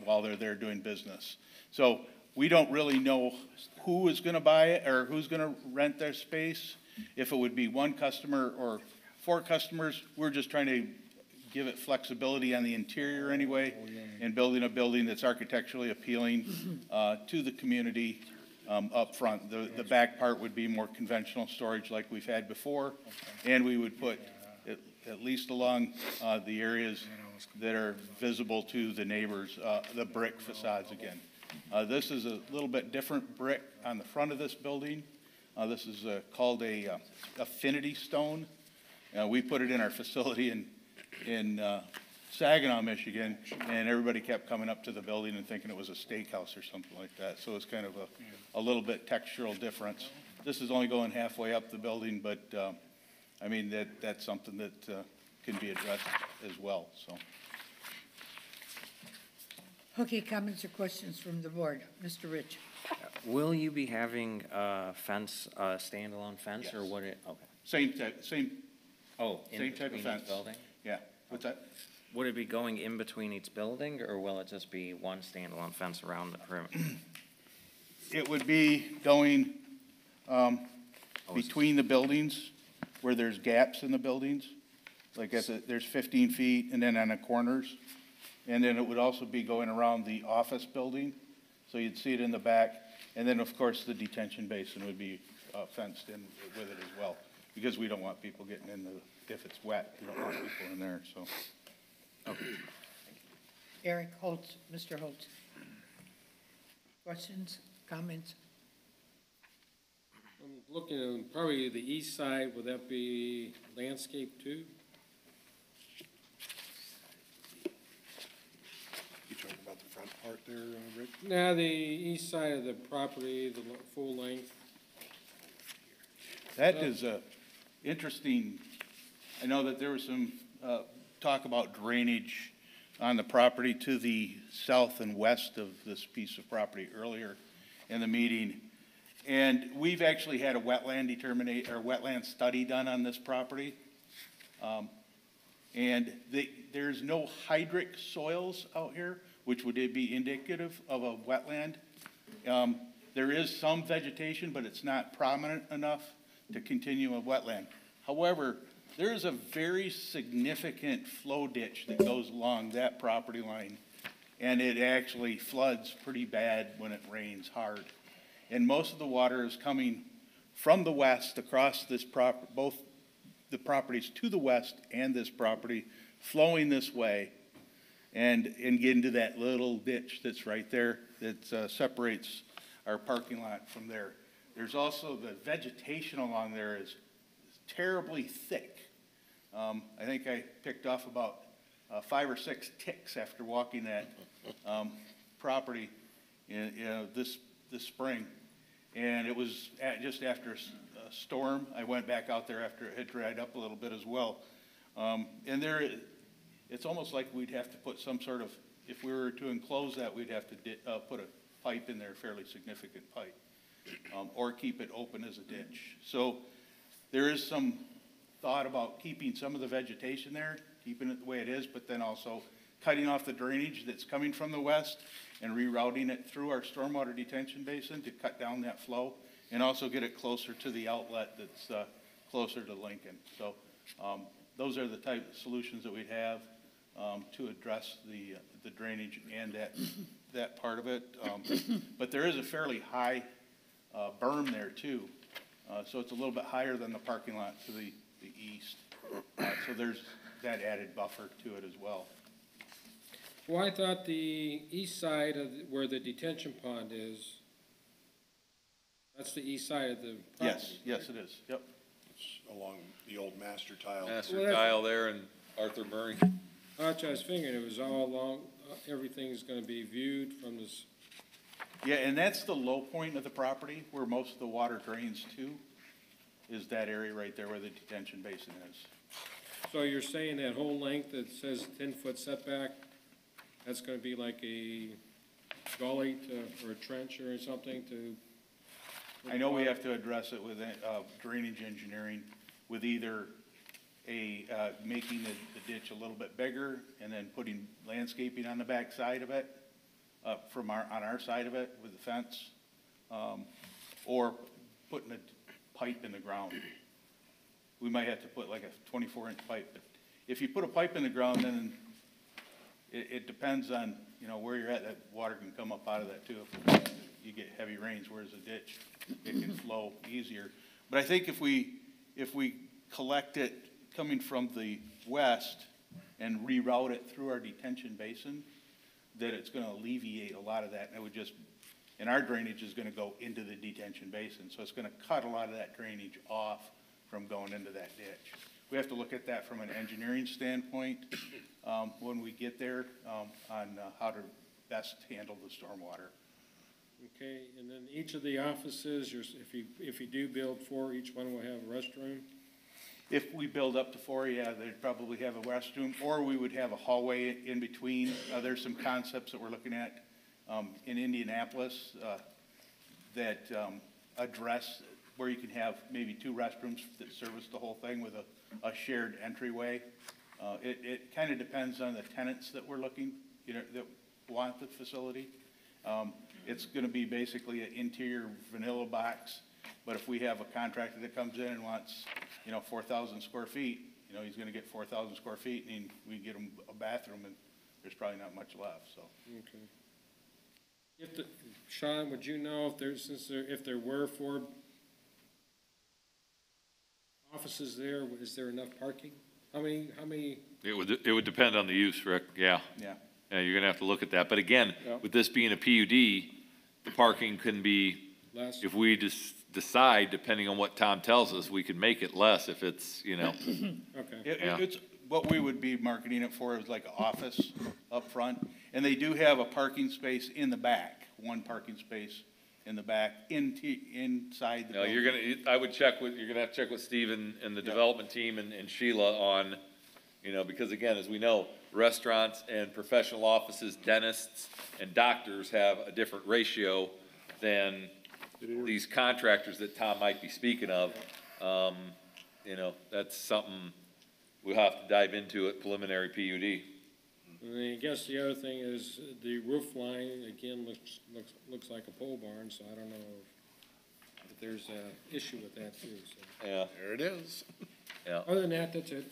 while they're there doing business. So we don't really know who is going to buy it or who's going to rent their space. If it would be one customer or 4 customers, we're just trying to give it flexibility on the interior anyway, and building a building that's architecturally appealing to the community up front. The back part would be more conventional storage like we've had before, and we would put, at least along the areas that are visible to the neighbors, the brick facades again. This is a little bit different brick on the front of this building. This is called a affinity stone. We put it in our facility in Saginaw, Michigan, and everybody kept coming up to the building and thinking it was a steakhouse or something like that. So it's kind of a little bit textural difference. This is only going halfway up the building, but I mean, that's something that can be addressed as well, so. Okay, comments or questions from the board? Mr. Rich? Will you be having a fence, a standalone fence, or Yes. what it, okay. Same type of between fence. each building? Yeah, what's that? Would it be going in between each building, or will it just be one standalone fence around the perimeter? It would be going between the buildings where there's gaps in the buildings. Like there's 15 feet, and then on the corners. And then it would also be going around the office building, so you'd see it in the back. And then, of course, the detention basin would be fenced in with it as well, because we don't want people getting in if it's wet, we don't want people in there, so. Okay. Eric Holtz, Mr. Holtz. Questions, comments? I'm looking at probably the east side, would that be landscape too? You talking about the front part there, Rick? Now, the east side of the property, the full length. That is interesting. I know that there was some talk about drainage on the property to the south and west of this piece of property earlier in the meeting. And we've actually had a wetland wetland study done on this property. And there's no hydric soils out here, which would be indicative of a wetland. There is some vegetation, but it's not prominent enough to continue a wetland. However, there is a very significant flow ditch that goes along that property line, and it actually floods pretty bad when it rains hard. And most of the water is coming from the west across this both the properties to the west and this property, flowing this way and get into that little ditch that's right there that separates our parking lot from there. There's also the vegetation along there is terribly thick. I think I picked off about 5 or 6 ticks after walking that property this spring. And it was just after a storm. I went back out there after it had dried up a little bit as well. And it's almost like we'd have to put some sort of, if we were to enclose that, we'd have to put a pipe in there, a fairly significant pipe, or keep it open as a ditch. So there is some thought about keeping some of the vegetation there, keeping it the way it is, but then also cutting off the drainage that's coming from the west and rerouting it through our stormwater detention basin to cut down that flow and also get it closer to the outlet that's closer to Lincoln. So those are the type of solutions that we'd have to address the drainage and that part of it. But there is a fairly high berm there too. So it's a little bit higher than the parking lot to the east. So there's that added buffer to it as well. Well, I thought the east side of where the detention pond is, that's the east side of the property. Yes, it is. Yep. It's along the old master tile. Master tile there and Arthur Murray. That's what I was figuring, it was all along, everything's gonna be viewed from this. Yeah, and that's the low point of the property where most of the water drains to, is that area right there where the detention basin is. So you're saying that whole length that says 10-foot setback, that's gonna be like a gully or a trench or something to I know we have to address it with drainage engineering, with either making the ditch a little bit bigger and then putting landscaping on the back side of it, on our side of it with the fence, or putting a pipe in the ground. We might have to put like a 24-inch pipe, but if you put a pipe in the ground, then it depends on, where you're at, that water can come up out of that too. If you get heavy rains, whereas a ditch, it can flow easier. But I think if we collect it coming from the west and reroute it through our detention basin, that it's gonna alleviate a lot of that, and it would just, and our drainage is gonna go into the detention basin, so it's gonna cut a lot of that drainage off from going into that ditch. We have to look at that from an engineering standpoint, when we get there, on how to best handle the stormwater. Okay, and then each of the offices, if you do build 4, each one will have a restroom? If we build up to 4, yeah, they'd probably have a restroom, or we would have a hallway in between. There's some concepts that we're looking at in Indianapolis that address where you can have maybe 2 restrooms that service the whole thing with a shared entryway. It kind of depends on the tenants that we're looking, that want the facility. It's going to be basically an interior vanilla box, but if we have a contractor that comes in and wants, 4,000 square feet, he's going to get 4,000 square feet, and we get him a bathroom, and there's probably not much left, so. Okay. Sean, would you know if there were 4 offices there, is there enough parking? How many? It would depend on the use, Rick, yeah. Yeah. Yeah, you're gonna have to look at that, but again, with this being a PUD, the parking can be, if we just decide, depending on what Tom tells us, we could make it less if it's, Okay. It's, what we would be marketing it for is like an office up front, and they do have a parking space in the back, 1 parking space in the back, inside the building. you're gonna have to check with Steve and the development team and Sheila on, because again, as we know, restaurants and professional offices, dentists and doctors have a different ratio than these contractors that Tom might be speaking of. That's something we'll have to dive into at preliminary PUD. And I guess the other thing is the roof line, again, looks like a pole barn, so I don't know if there's an issue with that too, so. Yeah. There it is. Yeah. Other than that, that's it.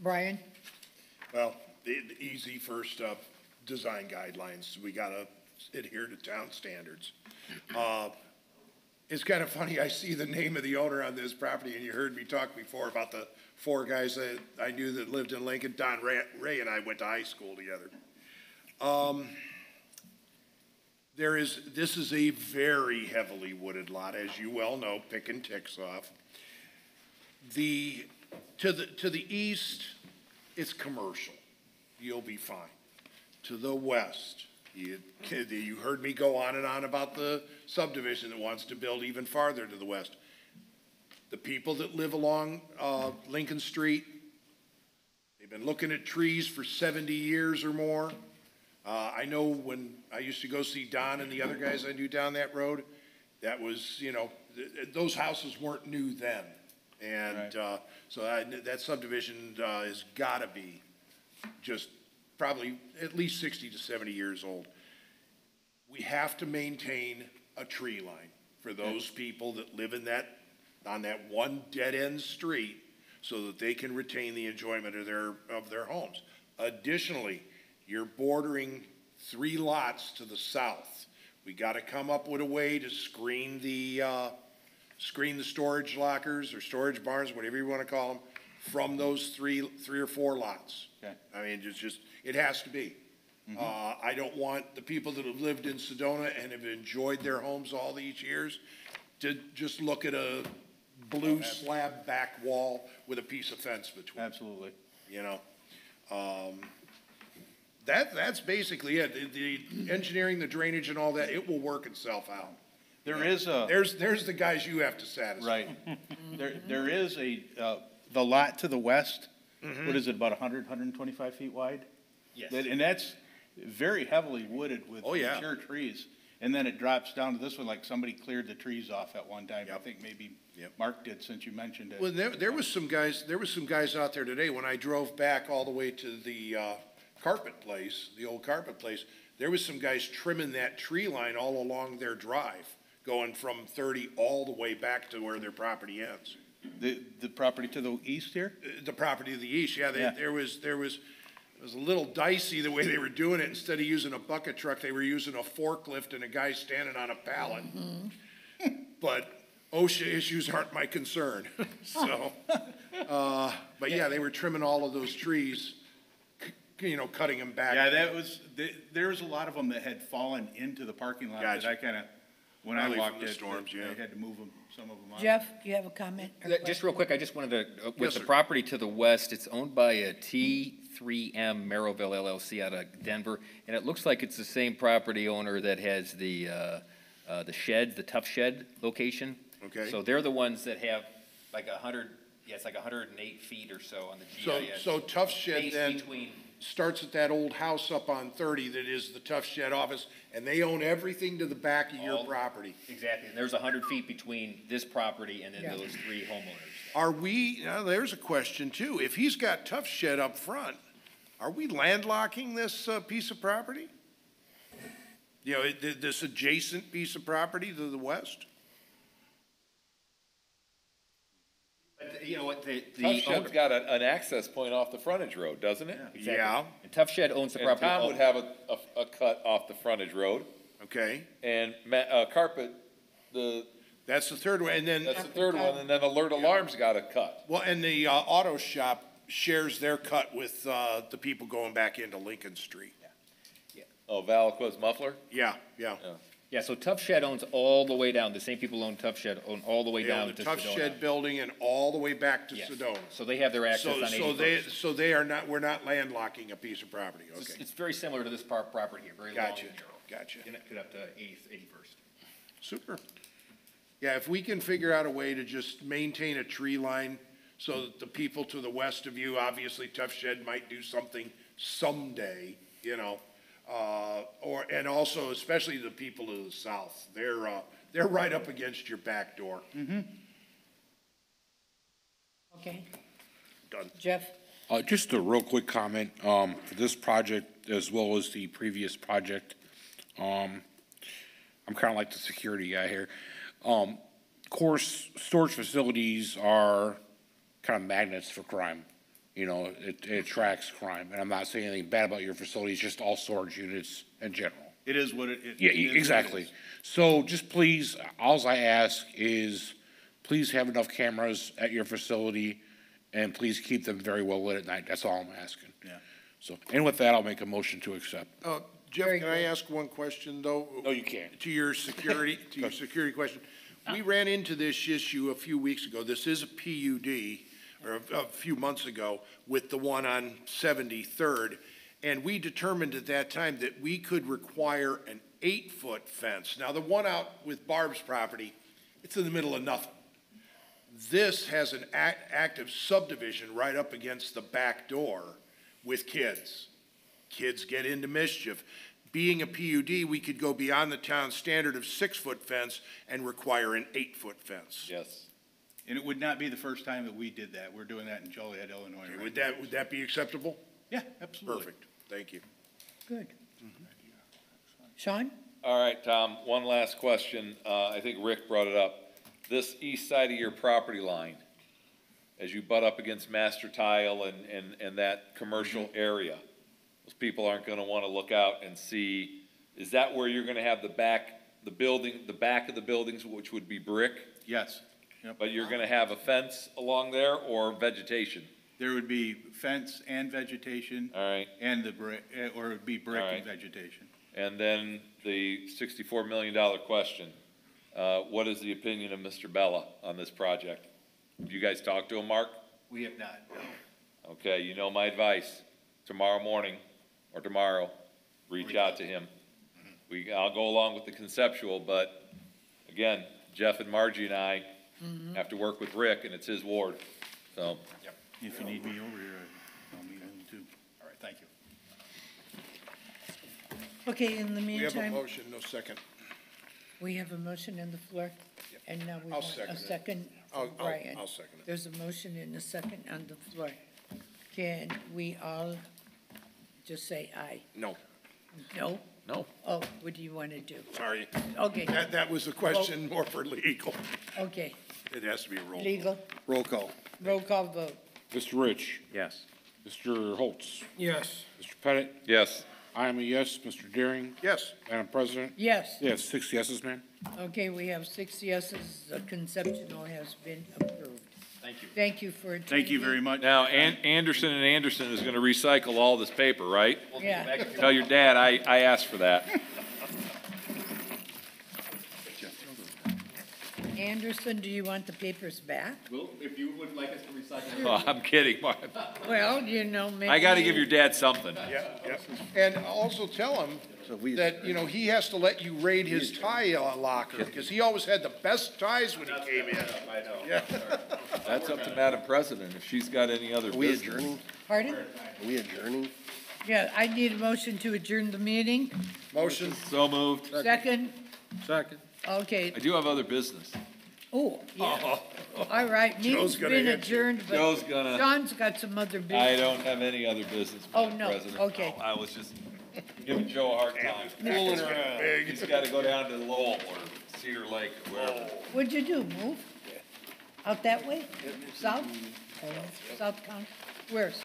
Brian? Well, the easy first up, design guidelines. We gotta adhere to town standards. It's kind of funny, I see the name of the owner on this property, and you heard me talk before about the 4 guys that I knew that lived in Lincoln. Don Ray and I went to high school together. This is a very heavily wooded lot, as you well know, picking ticks off. To the east, it's commercial. You'll be fine. To the west, you heard me go on and on about the subdivision that wants to build even farther to the west. The people that live along Lincoln Street, they've been looking at trees for 70 years or more. I know when I used to go see Don and the other guys I knew down that road, that was, those houses weren't new then. And so that subdivision has got to be just probably at least 60 to 70 years old. We have to maintain a tree line for those people that live in on that one dead-end street so that they can retain the enjoyment of their homes. Additionally, you're bordering 3 lots to the south. We got to come up with a way to screen the storage lockers or storage barns, whatever you want to call them, from those three or 4 lots. Okay. I mean, it has to be. I don't want the people that have lived in Sedona and have enjoyed their homes all these years to just look at a blue slab back wall with a piece of fence between. Absolutely. That's basically it. The engineering, the drainage and all that, it will work itself out. There's the guys you have to satisfy. Right. There is the lot to the west, what is it, about 125 feet wide? Yes. And that's very heavily wooded with mature trees. and then it drops down to this one, like somebody cleared the trees off at one time. I think maybe Mark did, since you mentioned it. Well, there was some guys out there today, when I drove back all the way to the, carpet place, the old carpet place, there was some guys trimming that tree line all along their drive, going from 30 all the way back to where their property ends. The property to the east here? The property to the east, yeah, it was a little dicey the way they were doing it. Instead of using a bucket truck, they were using a forklift and a guy standing on a pallet. But OSHA issues aren't my concern, so, but yeah, they were trimming all of those trees, cutting them back. Yeah, there was a lot of them that had fallen into the parking lot that I kinda, when I Probably from walked the it, storms, yeah. I had to move them, some of them out. Jeff, do you have a comment? or Just real quick, I just wanted to, with Yes, the sir. property to the west, it's owned by a T3M Merrillville LLC out of Denver, and it looks like it's the same property owner that has the shed, the Tough Shed location. Okay. So they're the ones that have like 108 feet or so on the GIS. So Tough Shed Space then between- starts at that old house up on 30 that is the Tough Shed office, and they own everything to the back of your All- property. Exactly, and there's 100 feet between this property and then Yeah. those three homeowners. Are we, now there's a question too, if he's got Tough Shed up front, are we landlocking this piece of property? This adjacent piece of property to the west? But you know what, Tough Shed's got an access point off the frontage road, doesn't it? Exactly. Yeah. And Tough Shed owns the And property. Tom would have a cut off the frontage road, Okay, and Carpet, that's the third one, and then. that's the third one, and then Alert Alarm's got a cut. Well, and the auto shop shares their cut with the people going back into Lincoln Street. Oh, Valaquez Muffler? Yeah. Yeah, so Tough Shed owns all the way down, the same people own Tough Shed, own all the way They own down the to Tough Sedona. Shed building and all the way back to Yes. Sedona. So they have their access on 81st. So they are not, we're not landlocking a piece of property, okay. It's very similar to this property here, very long Gotcha, and narrow. gotcha. Connected up to 81st. Super. Yeah, if we can figure out a way to just maintain a tree line so that the people to the west of you, obviously Tough Shed might do something someday, and also especially the people to the south, they're right up against your back door. Okay, Done. Jeff? Just a real quick comment, for this project as well as the previous project. I'm kind of like the security guy here. Of course, storage facilities are kind of magnets for crime. It attracts crime, and I'm not saying anything bad about your facilities, just all storage units in general. It is what it. Yeah, it is what it exactly. is. So just please, alls I ask is, please have enough cameras at your facility, and please keep them very well lit at night. That's all I'm asking. Yeah. So, and with that, I'll make a motion to accept. Jeff, can I ask one question, though? No, you can't. To your security, question. We ran into this issue a few weeks ago. This is a PUD, or a few months ago, with the one on 73rd. And we determined at that time that we could require an 8-foot fence. Now, the one out with Barb's property, it's in the middle of nothing. This has an active subdivision right up against the back door with kids. Kids get into mischief. Being a PUD, we could go beyond the town standard of 6-foot fence and require an 8-foot fence. Yes. And it would not be the first time that we did that. We're doing that in Joliet, Illinois. Okay, right would that be acceptable? Yeah, absolutely. Perfect, thank you. Good. Sean? All right, Tom, one last question. I think Rick brought it up. This east side of your property line, as you butt up against Master Tile and that commercial area, those people aren't gonna wanna look out and see, is that where you're gonna have the back of the buildings, which would be brick? Yes. Yep. But you're gonna have a fence along there or vegetation? There would be fence and vegetation. All right. And the brick, or it would be brick All and right. vegetation. And then the $64 million question. What is the opinion of Mr. Bella on this project? Have you guys talked to him, Mark? We have not, no. Okay, you know my advice. Tomorrow morning or tomorrow, reach out to him. I'll go along with the conceptual, but again, Jeff and Margie and I have to work with Rick, and it's his ward, so. Yep. If you need me over here, I'll meet him too. All right, thank you. Okay, in the We have a meantime, motion, no second. We have a motion on the floor, and now we I'll want second a it. second I'll- from I'll- Brian. I'll second it. There's a motion and a second on the floor. Can we all just say aye? No. No? No. Oh, what do you want to do? Sorry. Okay. That was a question more for legal. Okay, It has to be a roll. legal, Roll call. roll call vote. Mr. Rich, Yes. Mr. Holtz, Yes. Mr. Pettit, Yes. I am a yes, Mr. Daring, Yes. Madam President. Yes. Yes, 6 yeses, ma'am. Okay, we have 6 yeses, the conceptual has been approved. Thank you. Thank you for attending. Thank you very much. Now, Anderson and Anderson is gonna recycle all this paper, right? Yeah. Tell your dad I asked for that. Anderson, do you want the papers back? Well, if you would like us to recycle. Oh, I'm kidding, Mark. Well, you know, maybe. I gotta give your dad something. Yeah. And also tell him that, you know, he has to let you raid his tie locker, because he always had the best ties when he came in. I know. Yeah. That's up to Madam President, if she's got any other Are we business. adjourning? Pardon? Are we adjourning? Yeah, I need a motion to adjourn the meeting. Motion. So moved. Second? Second. Okay. I do have other business. Oh, yeah. All right, meeting's gonna been hit you. adjourned, but Joe's gonna- Sean's got some other business. I don't have any other business, Oh, Madam no, President. okay. No, I was just giving Joe a hard time. Fooling around. He's gotta go down to Lowell or Cedar Lake or wherever. What'd you do, move? Out that way? South? South County? Where?